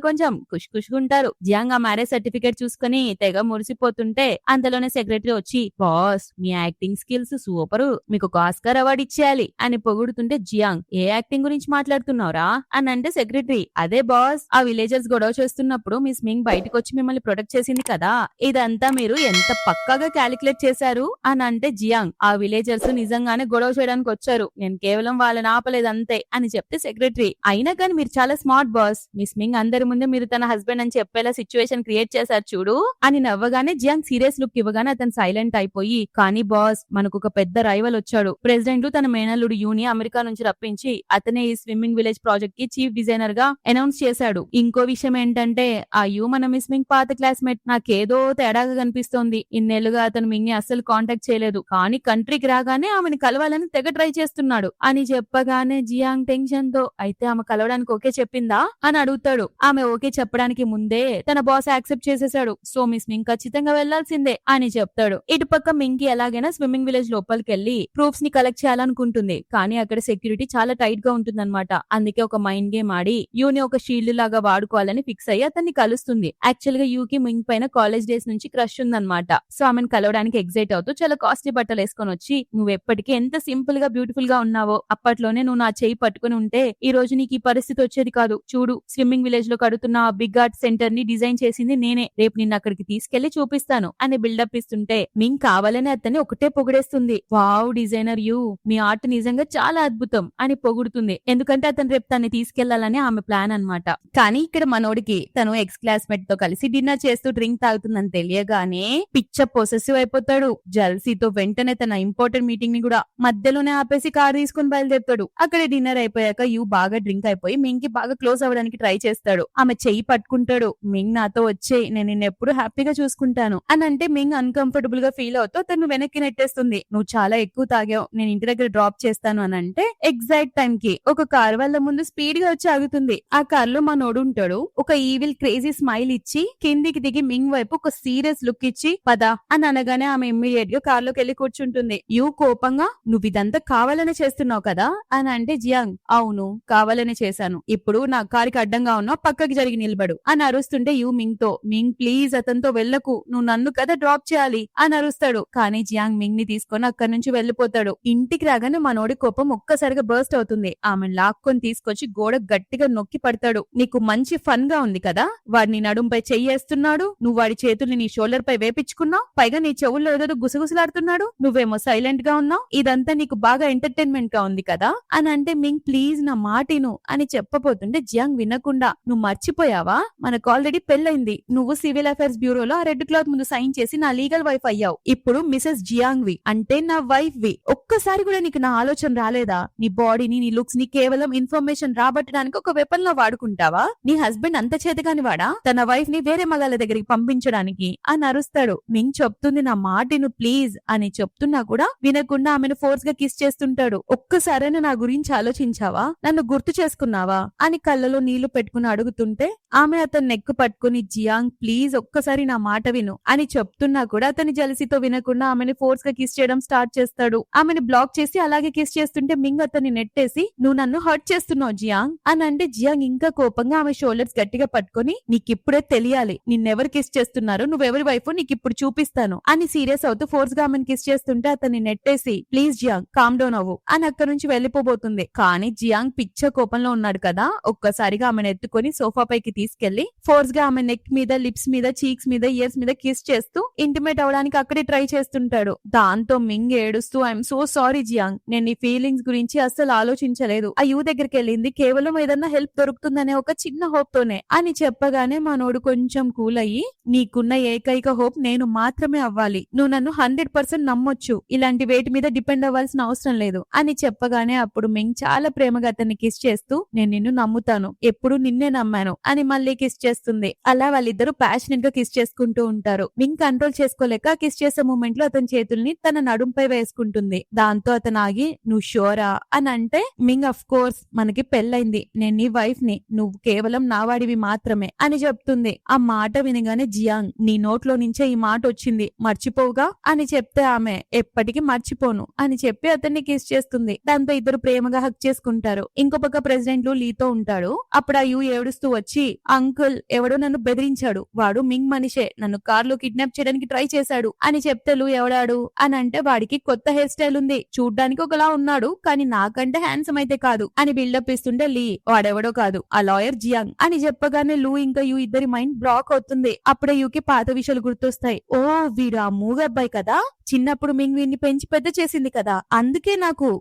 కొంచెం ఖుష్గుంటారు. జియాంగ్ ఆ మ్యారేజ్ సర్టిఫికేట్ చూసుకుని తెగ మురిసిపోతుంటే అంతలోనే సెక్రటరీ వచ్చి బాస్ మీ యాక్టింగ్ స్కిల్స్ సూపరు, మీకు ఒక ఆస్కార్ అవార్డు ఇచ్చేయాలి అని పొగుడుతుంటే జియాంగ్ ఏ యాక్టింగ్ గురించి మాట్లాడుతున్నావురా అని అంటే సెక్రటరీ అదే బాస్ ఆ విలేజర్స్ గొడవ చేస్తున్నప్పుడు మిస్ మింగ్ బయటకు వచ్చి మిమ్మల్ని ప్రొటెక్ట్ చేసింది కదా, ఇదంతా మీరు ఎంత పక్కాగా క్యాలిక్యులేట్ చేశారు అని అంటే జియాంగ్ ఆ విలేజర్స్ నిజంగానే గొడవ చేయడానికి వచ్చారు, నేను కేవలం వాళ్ళని ఆపలేదు అంతే అని చెప్తే సెక్రటరీ అయినా కానీ మీరు చాలా స్మార్ట్ బాస్, మిస్ మింగ్ అందరి ముందే మీరు తన హస్బెండ్ అని చెప్పేలా సిచ్యువేషన్ క్రియేట్ చేశారు చూడు అని నవ్వగానే జియాంగ్ సీరియస్ లుక్ ఇవ్వగానే అతను సైలెంట్ అయిపోయి కానీ బాస్ మనకు ఒక పెద్ద రైవల్ వచ్చాడు, ప్రెసిడెంట్ తన మేనల్లుడు యూని అమెరికా నుంచి రప్పించి అతనే ఈ స్విమ్మింగ్ విలేజ్ ప్రాజెక్ట్ కి చీఫ్ డిజైనర్ గా అనౌన్స్ చేశాడు. ఇంకో విషయం ఏంటంటే ఆ యూ మన మిస్ మింగ్ పాత క్లాస్మేట్, నాకేదో తేడాగా కనిపిస్తోంది, ఇన్నేళ్లుగా అతను మింగ్ ని అస్సలు కాంటాక్ట్ చేయలేదు, కానీ కంట్రీకి రాగానే ఆమెను కలవాలని తెగ ట్రై చేస్తున్నాడు అని చెప్పగానే జియాంగ్ టెన్షన్ తో అయితే ఆమె కలవడానికి ఓకే చెప్పిందా అని అడుగుతాడు. ఆమె ఓకే చెప్పడానికి ముందే తన బాస్ యాక్సెప్ట్ చేసేసాడు. సో మిస్ మింగ్ ఖచ్చితంగా వెళ్లాల్సిందే అని చెప్తాడు. ఇటుపక్క మింగ్ కి ఎలాగైనా స్విమ్మింగ్ విలేజ్ లోపలికి వెళ్లి ప్రూఫ్స్ ని కలెక్ట్ చేయాలనుకుంటుంది. కానీ అక్కడ సెక్యూరిటీ చాలా టైట్ గా ఉంటుందన్నమాట. అందుకే ఒక మైండ్ గేమ్ ఆడి యూని ఒక షీల్డ్ లాగా వాడుకోవాలని ఫిక్స్ అయ్యి అతన్ని కలుస్తుంది. యాక్చువల్ గా యూకి మింగ్ పైన కాలేజ్ డేస్ నుంచి క్రష్ ఉందన్నమాట. సో ఆమెను కలవడానికి ఎగ్జైట్ అవుతూ చాలా కాస్ట్లీ బట్టలు వేసుకొని వచ్చి నువ్వు ఎప్పటికీ ఎంత సింపుల్ గా బ్యూటిఫుల్ గా ఉన్నావో, అప్పట్లోనే నువ్వు నా చేయి పట్టుకుని ఉంటే ఈ రోజు నీకు ఈ పరిస్థితి వచ్చేది కాదు, చూడు స్విమ్మింగ్ విలేజ్ లో కడుతున్న బిగ్ ఆర్ట్ సెంటర్ ని డిజైన్ చేసింది నేనే, రేపు నిన్ను అక్కడికి తీసుకెళ్లి చూపిస్తాను అని బిల్డప్ ఇస్తుంటే మింగ్ కావాలని అతన్ని ఒకటే పొగిడేస్తుంది. వావ్ డిజైనర్ యూ, మీ ఆర్ట్ నిజంగా చాలా అద్భుతం అని పొగుడుతుంది. ఎందుకంటే అతను రేపు తన్ని తీసుకెళ్లాలని ఆమె ప్లాన్ అన్నమాట. కానీ ఇక్కడ మనోడికి తను ఎక్స్ క్లాస్మేట్ తో కలిసి డిన్నర్ చేస్తూ డ్రింక్ తాగుతుందని తెలియగానే పిచ్చ పొసెసివ్ అయిపోతాడు. జల్సీతో వెంటనే తన ఇంపార్టెంట్ మీటింగ్ ని కూడా మధ్యలోనే ఆపేసి కార్ తీసుకుని బయలుదేరుతాడు. అక్కడ డిన్నర్ అయిపోయాక యూ బాగా డ్రింక్ అయిపోయి మింగ్ కి బాగా క్లోజ్ అవ్వడానికి ట్రై చేస్తాడు. ఆమె చెయ్యి పట్టుకుంటాడు. మింగ్ నాతో వచ్చే నేను నిన్ను ఎప్పుడు హ్యాపీగా చూసుకుంటాను అని అంటే మింగ్ అన్కంఫర్టబుల్ గా ఫీల్ అవుతూ తను వెనక్కి నెట్టేస్తుంది. నువ్వు చాలా ఎక్కువ తాగావు, నేను ఇంటి దగ్గర డ్రాప్ చేస్తాను అని అంటే ఎగ్జాక్ట్ టైం కి ఒక కార్ వాళ్ళ ముందు స్పీడ్ గా వచ్చి ఆగుతుంది. ఆ కార్ లో మనోడు ఉంటాడు. ఒక ఈవిల్ క్రేజీ స్మైల్ ఇచ్చి కిందికి దిగి మింగ్ వైపు ఒక సీరియస్ లుక్ ఇచ్చి పద అని అనగానే ఆమె ఇమ్మీడియట్ గా కార్ లోకి వెళ్లి కూర్చుంటుంది. యూ కోపంగా నువ్వు ఇదంతా కావాలనే చేస్తున్నావు కదా అని అంటే జియాంగ్ అవును కావాలనే చేశాను, ఇప్పుడు నా కారుకి అడ్డంగా ఉన్నావు పక్కకి జరిగి నిలబడు అని అరుస్తుంటే యూ మింగ్ తో మింగ్ ప్లీజ్ అతనితో వెళ్ళకు, నువ్వు నన్ను కదా డ్రాప్ చేయాలి అని అరుస్తాడు. కానీ జియాంగ్ మింగ్ ని తీసుకొని అక్కడి నుంచి వెళ్లిపోతాడు. ఇంటికి రాగానే మనోడి కోపం ఒక్కసారిగా బర్స్ట్ అవుతుంది. ఆమె లాక్కొని తీసుకొచ్చి గోడ గట్టిగా నొక్కి పడతాడు. నీకు మంచి ఫన్ గా ఉంది కదా, వాడిని నడుంపై చెయ్యేస్తున్నాడు, నువ్వు వాడి చేతుల్ని నీ షోల్డర్ పై వేపించుకున్నావు, పైగా నీ చెవుల్లో ఏదో గుసగుసలాడుతున్నాడు, నువ్వేమో సైలెంట్ గా ఉన్నావు, ఇదంతా నీకు బాగా ఎంటర్టైన్మెంట్ గా ఉంది కదా అని అంటే మింగ్ ప్లీజ్ నా మాటిను అని చెప్పబోతుంటే జియాంగ్ వినకుండా నువ్వు మర్చిపోయావా మనకు ఆల్రెడీ పెళ్ళైంది, నువ్వు సివిల్ అఫైర్స్ బ్యూరోలో ఆ రెడ్ క్లాత్ ముందు సైన్ చేసి నా లీగల్ వైఫ్ అయ్యావు, ఇప్పుడు మిసెస్ జియాంగ్ వి అంటే నా వైఫ్ వి. ఒక్కసారి కూడా నీకు నా ఆలోచన రాలేదా, నీ బాడీని నీ లుక్స్ ని కేవలం ఇన్ఫర్మేషన్ రాబట్టడానికి ఒక వెపన్ లో వాడుకుంటావా, నీ హస్బెండ్ అంత చేతగాని వాడా తన వైఫ్ ని వేరే మగాళ్ళ దగ్గరికి పంపించడానికి అని అరుస్తాడు. మింగ్ చెప్తుంది నా మాటిను ప్లీజ్ అని చెప్తున్నా కూడా వినకుండా ఆమెను ఫోర్స్ గా కిస్ చేస్తుంటాడు. ఒక్కసారైనా నా గురించి ఆలోచించావా, నన్ను గుర్తు చేసుకున్నావా అని కళ్ళలో నీళ్లు పెట్టుకుని అడుగుతుంటే ఆమె అతని నెక్కు పట్టుకుని జియాంగ్ ప్లీజ్ ఒక్కసారి నా మాట విను అని చెప్తున్నా కూడా అతని జలసితో వినకుండా ఆమెను ఫోర్స్ గా కిస్ చేయడం స్టార్ట్ చేస్తాడు. ఆమెను బ్లాక్ చేసి అలాగే కిస్ చేస్తుంటే మింగ్ అతన్ని నెట్టేసి నువ్వు నన్ను హర్ట్ చేస్తున్నావు జియాంగ్ అని అంటే జియాంగ్ ఇంకా కోపంగా ఆమె షోల్డర్స్ గట్టిగా పట్టుకుని నీకిప్పుడే తెలియాలి నిన్నెవరు కిస్ చేస్తున్నారో, నువ్వెవరి వైఫ్ నీకిప్పుడు చూపిస్తాను అని సీరియస్ సీరియస్ అవుతూ ఫోర్స్ గా ఆమెను కిస్ చేస్తుంటే అతన్ని నెట్టేసి ప్లీజ్ జియాంగ్ కామ్ డౌన్ అవ్వు అని అక్కడి నుంచి వెళ్లిపోబోతుంది. కానీ జియాంగ్ పిచ్చ కోపంలో ఉన్నాడు కదా, ఒక్కసారిగా ఆమెను ఎత్తుకొని సోఫా పైకి తీసుకెళ్లి ఫోర్స్ గా ఆమె నెక్ మీద, లిప్స్ మీద, చీక్స్ మీద, ఇయర్స్ మీద కిస్ చేస్తూ ఇంటిమేట్ అవడానికి అక్కడే ట్రై చేస్తుంటాడు. దాంతో మింగ్ ఏడుస్తూ ఐఎమ్ సో సారీ జియాంగ్, నేను నీ ఫీలింగ్స్ గురించి అస్సలు ఆలోచించలేదు. ఆ యూ దగ్గరికి వెళ్ళింది కేవలం ఏదన్నా హెల్ప్ దొరుకుతుందనే ఒక చిన్న హోప్ తోనే అని చెప్పగానే మనోడు కొంచెం కూల్ అయ్యి నీకున్న ఏకైక హోప్ నేను మాత్రమే అవ్వాలి, నువ్వు నన్ను 100% నమ్మొచ్చు, ఇలాంటి వేటి మీద డిపెండ్ అవ్వాల్సిన అవసరం లేదు అని చెప్పగానే అప్పుడు మింగ్ చాలా ప్రేమగా అతన్ని కిస్ చేస్తూ నేను నిన్ను నమ్ముతాను, ఎప్పుడు నిన్నే నమ్మాను అని మళ్ళీ కిస్ చేస్తుంది. అలా వాళ్ళిద్దరూ ప్యాషనెట్ గా కిస్ చేసుకుంటూ ఉంటారు. మింగ్ కంట్రోల్ చేసుకోలేక కిస్ చేసే మూమెంట్ లో అతని చేతుల్ని తన నడుంపై వేసుకుంటుంది. దాంతో అతను ఆగి నువ్వు షోరా అని అంటే మింగ్ అఫ్ కోర్స్ మనకి పెళ్ళైంది, నేను నీ వైఫ్ ని, నువ్వు కేవలం నా వాడివి మాత్రమే అని చెప్తుంది. ఆ మాట వినగానే జియాంగ్ నీ నోట్లో నుంచే ఈ మాట వచ్చింది మర్చిపోవుగా అని చెప్తే ఆమె ఎప్పటికీ మర్చిపోను అని చెప్పి అతన్ని కిస్ చేస్తుంది. దాంతో ఇద్దరు ప్రేమగా హక్ చేసుకుంటారు. ఇంకో పక్క ప్రెసిడెంట్ లీతో ఉంటాడు. అప్పుడు ఆ యూ ఏడుస్తూ వచ్చి అంకుల్ ఎవడో నన్ను బెదిరించాడు, వాడు మింగ్ మనిషే, నన్ను కార్లో కిడ్నాప్ చేయడానికి ట్రై చేశాడు అని చెప్తే లూ ఎవడాడు అని అంటే వాడికి కొత్త హెయిర్ స్టైల్ ఉంది, చూడ్డానికి ఒకలా ఉన్నాడు కానీ నాకంటే హ్యాండ్సమ్ అయితే కాదు అని బిల్డప్ ఇస్తుంటే లీ వాడెవడో కాదు ఆ లాయర్ జియాంగ్ అని చెప్పగానే లూ ఇంకా యూ ఇద్దరి మైండ్ బ్లాక్ అవుతుంది. అప్పుడే యూకి పాత విషయాలు గుర్తొస్తాయి. ఓ వీడు ఆ మూగ అబ్బాయి కదా, చిన్నప్పుడు మింగ్ వీడిని పెంచి పెద్ద చేసింది కదా, అందుకే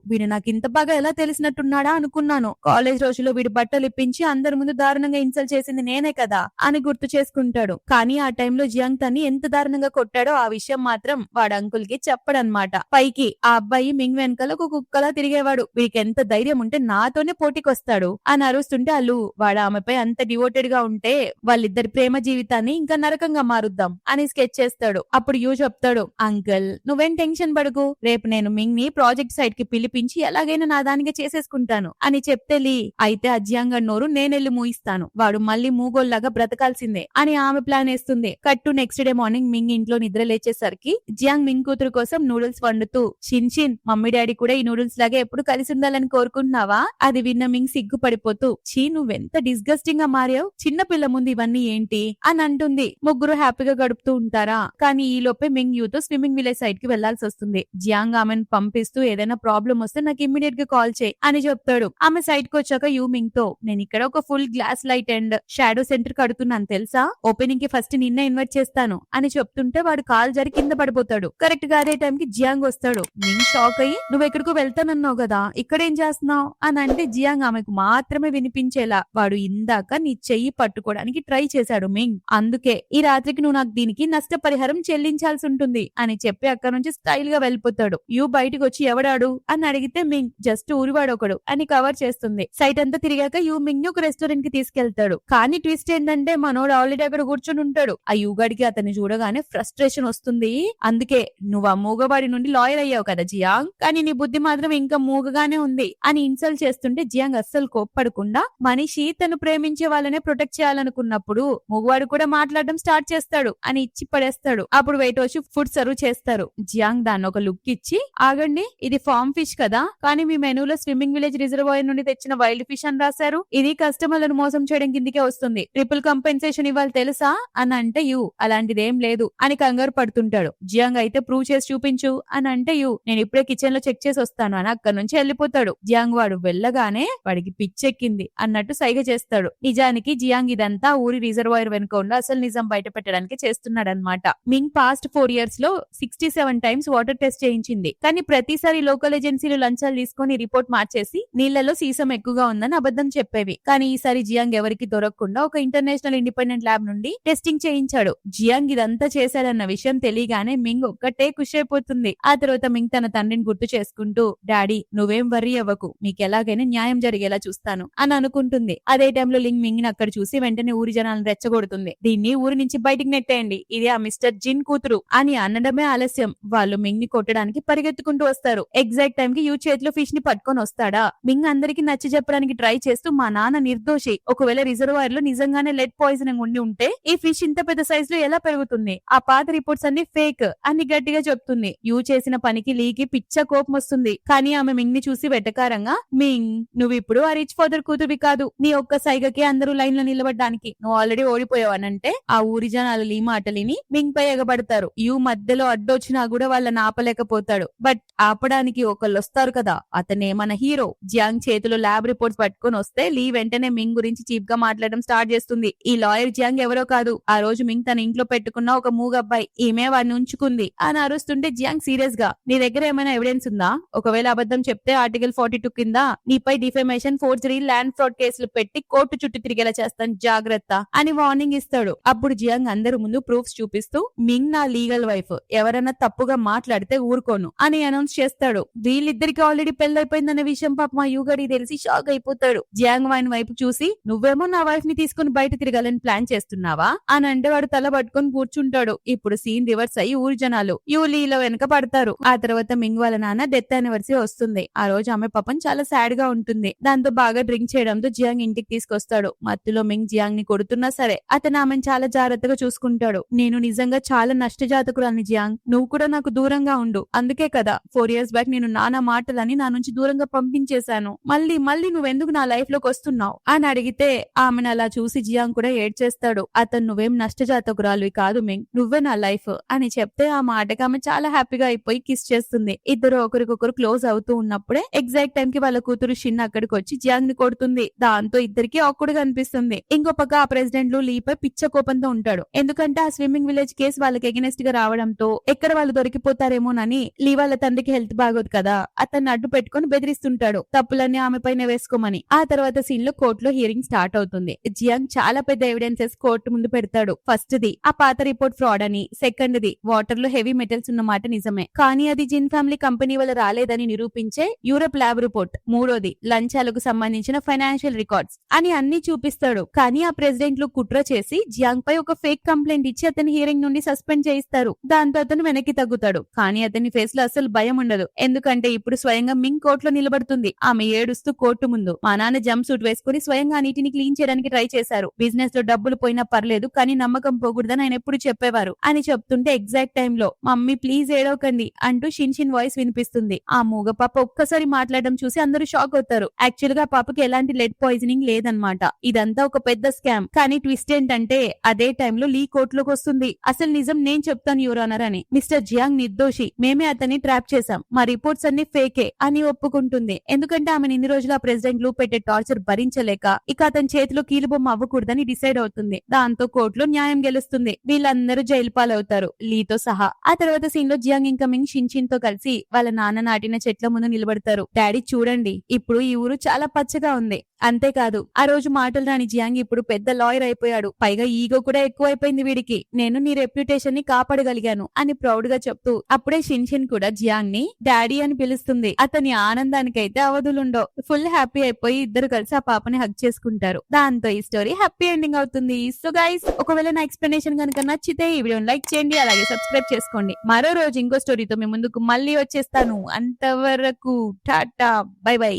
వీడు నాకు ఇంత బాగా ఎలా తెలిసినట్టున్నాడా అనుకున్నాను, కాలేజ్ రోజుల్లో వీడి బట్టలు ఇప్పించి అందరి ముందు దారుణంగా ఇన్సల్ట్ చేసింది నేనే కదా అని గుర్తు చేసుకుంటాడు. కానీ ఆ టైంలో జియాంగ్ తన్ని ఎంత దారుణంగా కొట్టాడో ఆ విషయం మాత్రం వాడు అంకుల్ కి చెప్పడనమాట. పైకి ఆ అబ్బాయి మింగ్ వెనకాల ఒక కుక్కలా తిరిగేవాడు, వీడికి ఎంత ధైర్యం ఉంటే నాతోనే పోటీకొస్తాడు అని అరుస్తుంటే అల్లు వాడు ఆమెపై అంత డివోటెడ్ గా ఉంటే వాళ్ళిద్దరి ప్రేమ జీవితాన్ని ఇంకా నరకంగా మారుద్దాం అని స్కెచ్ చేస్తాడు. అప్పుడు యూ చెప్తాడు అంకుల్ నువ్వేం టెన్షన్ పడకు, రేపు నేను మింగ్ ని ప్రాజెక్ట్ సైట్ కి పిలిపించి ఎలాగైనా నా దానిగా చేసేసుకుంటాను అని చెప్తే లీ అయితే అజ్యాంగ నోరు నేనెళ్ళి మూయిస్తాను, వాడు మళ్ళీ మూగోల్లాగా బ్రతకాల్సిందే అని ఆమె ప్లాన్ వేస్తుంది. కట్టు నెక్స్ట్ డే మార్నింగ్ మింగ్ ఇంట్లో నిద్ర లేచేసరికి జియాంగ్ మింగ్ కూతురు కోసం నూడిల్స్ వండుతూ షిన్ షిన్ మమ్మీ డాడీ కూడా ఈ నూడిల్స్ లాగా ఎప్పుడు కలిసి ఉండాలని కోరుకుంటున్నావా అది విన్న మింగ్ సిగ్గుపడిపోతూ చీ నువ్వెంత డిస్గస్టింగ్ గా మారావు, చిన్న పిల్ల ముందు ఇవన్నీ ఏంటి అని అంటుంది. ముగ్గురు హ్యాపీగా గడుపుతూ ఉంటారా. కానీ ఈ లోపే మింగ్ యూతో స్విమ్మింగ్ విలేజ్ సైట్ కి వెళ్లాల్సి వస్తుంది. జియాంగ్ ఆమెను పంపిస్తూ ఏదైనా ప్రాబ్లం వస్తే నాకు ఇమ్మీడియట్ గా కాల్ చేయి అని చెప్తాడు. ఆమె సైట్ కి వచ్చాక యూ మింగ్ తో నేను ఇక్కడ ఒక full glass light and shadow centre కడుతున్నాను తెలుసా, ఓపెనింగ్ కి ఫస్ట్ నిన్న ఇన్వైట్ చేస్తాను అని చెప్తుంటే వాడు కాల్ జరి కింద పడిపోతాడు. కరెక్ట్ గా అదే టైం కి జియాంగ్ వస్తాడు. మింగ్ షాక్ అయ్యి నువ్వు ఎక్కడికో వెళ్తానన్నావు కదా ఇక్కడేం చేస్తున్నావు అని అంటే జియాంగ్ ఆమెకు మాత్రమే వినిపించేలా వాడు ఇందాక నీ చెయ్యి పట్టుకోవడానికి ట్రై చేశాడు మింగ్, అందుకే ఈ రాత్రికి నువ్వు నాకు దీనికి నష్టపరిహారం చెల్లించాల్సి ఉంటుంది అని చెప్పి అక్కడ నుంచి స్టైల్ గా వెళ్ళిపోతాడు. యూ బయటకు వచ్చి ఎవడాడు అని అడిగితే మింగ్ జస్ట్ ఊరివాడొకడు అని కవర్ చేస్తుంది. సైట్ అంతా తిరిగాక యూ మింగ్ ని ఒక రెస్టారెంట్ కి తీసుకెళ్తాడు. కానీ ట్విస్ట్ ఏంటంటే మనోడు ఆల్రెడీ అక్కడ కూర్చొని ఉంటాడు. ఆ యూగాడికి అతన్ని చూడగానే ఫ్రస్ట్రేషన్ వస్తుంది. అందుకే నువ్వు ఆ మూగవాడి నుండి లాయర్ అయ్యావు కదా జియాంగ్, కానీ నీ బుద్ధి మాత్రం ఇంకా మూగగానే ఉంది అని ఇన్సల్ట్ చేస్తుంటే జియాంగ్ అస్సలు కోప్పడకుండా మనిషి తను ప్రేమించే వాళ్ళనే ప్రొటెక్ట్ చేయాలనుకున్నప్పుడు మూగవాడు కూడా మాట్లాడడం స్టార్ట్ చేస్తాడు అని ఇచ్చి పడేస్తాడు. అప్పుడు వెయిట్ వచ్చి ఫుడ్ సర్వ్ చేస్తారు. జియాంగ్ దాన్ని ఒక లుక్ ఇచ్చి ఆగండి ఇది ఫార్మ్ ఫిష్ కదా, కానీ మీ మెనూలో స్విమ్మింగ్ విలేజ్ రిజర్వాయర్ నుండి తెచ్చిన వైల్డ్ ఫిష్ అని రాశారు, ఇది కస్టమర్లను మోసం చేయడం కిందికే వస్తుంది, ట్రిపుల్ కంపెన్సేషన్ ఇవ్వాలి తెలుసా అని అంటే యూ అలాంటిదేం లేదు అని కంగారు పడుతుంటాడు. జియాంగ్ అయితే ప్రూవ్ చేసి చూపించు అని అంటే యూ నేను ఇప్పుడే కిచెన్ లో చెక్ చేసి వస్తాను అని అక్కడి నుంచి వెళ్ళిపోతాడు. జియాంగ్ వాడు వెళ్ళగానే వాడికి పిచ్చెక్కింది అన్నట్టు సైగ చేస్తాడు. నిజానికి జియాంగ్ ఇదంతా ఊరి రిజర్వాయర్ వెనుక ఉన్న అసలు నిజం బయట పెట్టడానికి చేస్తున్నాడనమాట. మింగ్ పాస్ట్ 4 years లో 67 times వాటర్ టెస్ట్ చేయించింది. కానీ ప్రతిసారి లోకల్ ఏజెన్సీలు లంచాలు తీసుకొని రిపోర్ట్ మార్చేసి నీళ్లలో సీసం ఎక్కువగా ఉందని అబద్ధం చెప్పేవి. కానీ ఈసారి జియాంగ్ ఎవరికి దొరకకుండా ఒక ఇంటర్నేషనల్ ఇండిపెండెంట్ ల్యాబ్ నుండి టెస్టింగ్ చేయించాడు. జియాంగ్ ఇదంతా చేశాడన్న విషయం తెలియగానే మింగ్ ఒక్కటే ఖుషి అయిపోతుంది. ఆ తర్వాత మింగ్ తన తండ్రిని గుర్తు చేసుకుంటూ డాడీ నువ్వేం వర్రీ అవ్వకు, మీకు ఎలాగైనా న్యాయం జరిగేలా చూస్తాను అని అనుకుంటుంది. అదే టైంలో లింగ్ మింగ్ ని అక్కడ చూసి వెంటనే ఊరి జనాలను రెచ్చగొడుతుంది. దీన్ని ఊరి నుంచి బయటికి నెట్టేయండి, ఇది ఆ మిస్టర్ జిన్ కూతురు అని అనడమే ఆలస్యం. వాళ్ళు మింగ్ ని కొట్టడానికి పరిగెత్తుకుంటూ వస్తారు. ఎగ్జాక్ట్ టైం కి యూ చేతిలో ఫిష్ ని పట్టుకొని వస్తాడా. మింగ్ అందరికి నచ్చి చెప్పడానికి ట్రై చేస్తూ మా నాన్న నిర్దోషి, ఒకవేళ రిజర్వాయర్ లో నిజంగానే లెడ్ పాయిజనింగ్ ఉండి ఉంటే ఈ ఫిష్ ఇంత పెద్ద సైజ్ లో ఎలా పెరుగుతుంది, ఆ పాత రిపోర్ట్స్ అన్ని ఫేక్ అని గట్టిగా చెప్తుంది. యూ చేసిన పనికి లీకి పిచ్చ కోపం వస్తుంది. కానీ ఆమె మింగ్ ని చూసి వెటకారంగా మింగ్ నువ్వు ఇప్పుడు ఆ రిచ్ ఫాదర్ కూతురువి కాదు, నీ ఒక్క సైగకి అందరూ లైన్ లో నిలబడడానికి నువ్వు ఆల్రెడీ ఓడిపోయావనంటే ఆ ఊరి జనాలు లీ మాటలిని మింగ్ పై ఎగబడతారు. యూ క్యూ మధ్యలో అడ్డొచ్చినా కూడా వాళ్ళని ఆపలేకపోతాడు. బట్ ఆపడానికి ఒకళ్ళు వస్తారు కదా, అతనే మన హీరో. జియాంగ్ చేతిలో ల్యాబ్ రిపోర్ట్స్ పట్టుకొని వస్తే లీ వెంటనే మింగ్ గురించి చీప్ గా మాట్లాడడం స్టార్ట్ చేస్తుంది. ఈ లాయర్ జియాంగ్ ఎవరో కాదు, ఆ రోజు మింగ్ తన ఇంట్లో పెట్టుకున్న ఒక మూగబ్బాయి, ఈమె వాడిని ఉంచుకుంది అని అరుస్తుంటే జియాంగ్ సీరియస్ గా, నీ దగ్గర ఏమైనా ఎవిడెన్స్ ఉందా? ఒకవేళ అబద్ధం చెప్తే ఆర్టికల్ 42 కింద నీపై డిఫెమేషన్, ఫోర్జరీ, ల్యాండ్ ఫ్రాడ్ కేసులు పెట్టి కోర్టు చుట్టూ తిరిగేలా చేస్తాను, జాగ్రత్త అని వార్నింగ్ ఇస్తాడు. అప్పుడు జియాంగ్ అందరి ముందు ప్రూఫ్స్ చూపిస్తూ, మింగ్ నా లీగల్ వైఫ్, ఎవరైనా తప్పుగా మాట్లాడితే ఊరుకోను అని అనౌన్స్ చేస్తాడు. వీళ్ళిద్దరికి ఆల్రెడీ పెళ్ళైపోయిందన్న విషయం పాప మా యుగడి తెలిసి షాక్ అయిపోతాడు. జియాంగ్ వాని వైపు చూసి, నువ్వేమో నా వైఫ్ ని తీసుకుని బయట తిరగాలని ప్లాన్ చేస్తున్నావా అని అంటే వాడు తల పట్టుకొని కూర్చుంటాడు. ఇప్పుడు సీన్ రివర్స్ అయ్యి ఊరి జనాలు యూలీలో వెనక పడతారు. ఆ తర్వాత మింగ్ వాళ్ళ నాన్న డెత్ యానివర్సరీ వస్తుంది. ఆ రోజు ఆమె పాపం చాలా సాడ్ గా ఉంటుంది. దాంతో బాగా డ్రింక్ చేయడంతో జియాంగ్ ఇంటికి తీసుకొస్తాడు. మత్తులో మింగ్ జియాంగ్ ని కొడుతున్నా సరే అతను ఆమెను చాలా జాగ్రత్తగా చూసుకుంటాడు. నేను నిజంగా చాలా నష్టజాతకురాని జియాంగ్, నువ్వు కూడా నాకు దూరంగా ఉండు. అందుకే కదా 4 years బ్యాక్ నేను నానా మాటలని నా నుంచి దూరంగా పంపించేశాను. మళ్ళీ మళ్ళీ నువ్వెందుకు నా లైఫ్ లోకి వస్తున్నావు అని అడిగితే ఆమెను అలా చూసి జియాంగ్ కూడా ఏడ్చేస్తాడు. అతను నువ్వేం నష్టజాతకురాలువి కాదు మింగ్, నువ్వే నా లైఫ్ అని చెప్తే ఆ మాటకి ఆమె చాలా హ్యాపీగా అయిపోయి కిస్ చేస్తుంది. ఇద్దరు ఒకరికొకరు క్లోజ్ అవుతూ ఉన్నప్పుడే ఎగ్జాక్ట్ టైం కి వాళ్ళ కూతురు షిన్ అక్కడికి వచ్చి జియాంగ్ ని కొడుతుంది. దాంతో ఇద్దరికి ఆక్వర్డ్ గా అనిపిస్తుంది. ఇంకో పక్క ఆ ప్రెసిడెంట్ లు లీపై పిచ్చ కోపంతో ఉంటాడు. ఎందుకంటే ఆ స్విమ్మింగ్ విలేజ్ కేసు వాళ్ళకి ఎగనెస్ట్ గా రావడంతో ఎక్కడ వాళ్ళు దొరికిపోతారేమోనని లీ వాళ్ళ తండ్రికి హెల్త్ బాగోదు కదా, అతన్ని అడ్డు పెట్టుకుని బెదిరిస్తుంటాడు తప్పులన్నీ ఆమె పైన వేసుకోమని. ఆ తర్వాత సీన్ లో కోర్టులో హియరింగ్ స్టార్ట్ అవుతుంది. జియాంగ్ చాలా పెద్ద ఎవిడెన్సెస్ కోర్టు ముందు పెడతాడు. ఫస్ట్ ది ఆ పాత రిపోర్ట్ ఫ్రాడ్ అని, సెకండ్ ది వాటర్ లో హెవీ మెటల్స్ ఉన్నమాట నిజమే, కానీ అది జిన్ ఫ్యామిలీ కంపెనీ వల్ల రాలేదని నిరూపించే యూరప్ ల్యాబ్ రిపోర్ట్, మూడోది లంచాలకు సంబంధించిన ఫైనాన్షియల్ రికార్డ్స్ అని అన్ని చూపిస్తాడు. కానీ ఆ ప్రెసిడెంట్లు కుట్ర చేసి జియాంగ్ పై ఒక ఫేక్ కంప్లైంట్ ఇచ్చి అతని హియరింగ్ నుండి సస్పెండ్ చేయిస్తారు. దాంతో అతను వెనక్కి తగ్గుతాడు. కానీ అతని ఫేస్ లో అసలు భయం ఉండదు. ఎందుకంటే ఇప్పుడు స్వయంగా మింగ్ కోర్టులో నిలబడుతుంది. ఆమె ఏడుస్తూ కోర్టు ముందు, మా నాన్న జంప్ సూట్ వేసుకుని స్వయంగా నీటిని క్లీన్ చేయడానికి ట్రై చేశారు. బిజినెస్ లో డబ్బులు పోయినా పర్లేదు, కానీ నమ్మకం పోకూడదని ఆయన ఎప్పుడు చెప్పేవారు అని చెప్తుంటే ఎగ్జాక్ట్ టైం లో మమ్మీ ప్లీజ్ ఏడవకండి అంటూ షిన్ వాయిస్ వినిపిస్తుంది. ఆ మూగ పాప ఒక్కసారి మాట్లాడడం చూసి అందరూ షాక్ అవుతారు. యాక్చువల్ గా పాపకి ఎలాంటి లెడ్ పాయిజనింగ్ లేదన్నమాట. ఇదంతా ఒక పెద్ద స్కామ్. కానీ ట్విస్ట్ ఏంటంటే అదే టైంలో లీ కోర్టులోకి వస్తుంది. అసలు నిజం నేను చెప్తాను యువర్ ఆనర్ అని, మిస్టర్ జియాంగ్ నిర్దోషి, మేమే అతన్ని ట్రాప్ చేశాం, మా రిపోర్ట్స్ అన్ని ఫేకే అని ఒప్పుకుంటుంది. ఎందుకంటే ఆమె ఇన్ని రోజులు ఆ ప్రెసిడెంట్ లు పెట్టే టార్చర్ భరించలేక ఇక అతని చేతిలో కీలుబొమ్మ అవ్వకూడదని డిసైడ్ అవుతుంది. దాంతో కోర్టులో న్యాయం గెలుస్తుంది. వీళ్ళందరూ జైలు పాలవుతారు, లీతో సహా. ఆ తర్వాత సీన్ లో జియాంగ్ ఇంకా మింగ్ షిన్ తో కలిసి వాళ్ళ నాన్న నాటిన చెట్ల ముందు నిలబడతారు. డాడీ చూడండి, ఇప్పుడు ఈ ఊరు చాలా పచ్చగా ఉంది. అంతేకాదు ఆ రోజు మాటలు రాని జియాంగ్ ఇప్పుడు పెద్ద లాయర్ అయిపోయాడు. పైగా ఈగో కూడా ఎక్కువైపోయింది వీడికి. నేను నీ రెప్యుటేషన్ ని కాపాడగలిగాను అని ప్రౌడ్ గా చెప్తూ అప్పుడే షిన్ కూడా జియాంగ్ ని డాడీ అని పిలుస్తుంది. అతని ఆనందానికైతే అవధులుండవు. ఫుల్ హ్యాపీ అయిపోయి ఇద్దరు కలిసి ఆ పాపని హగ్ చేసుకుంటారు. దాంతో ఈ స్టోరీ హ్యాపీ ఎండింగ్ అవుతుంది. సో గైస్, ఒకవేళ నా ఎక్స్ప్లెనేషన్ కనుక నచ్చితే ఈ వీడియోని లైక్ చేయండి, అలాగే సబ్స్క్రైబ్ చేసుకోండి. మరో రోజు ఇంకో స్టోరీతో మీ ముందుకు మళ్ళీ వచ్చేస్తాను. అంతవరకు టాటా, బై బై.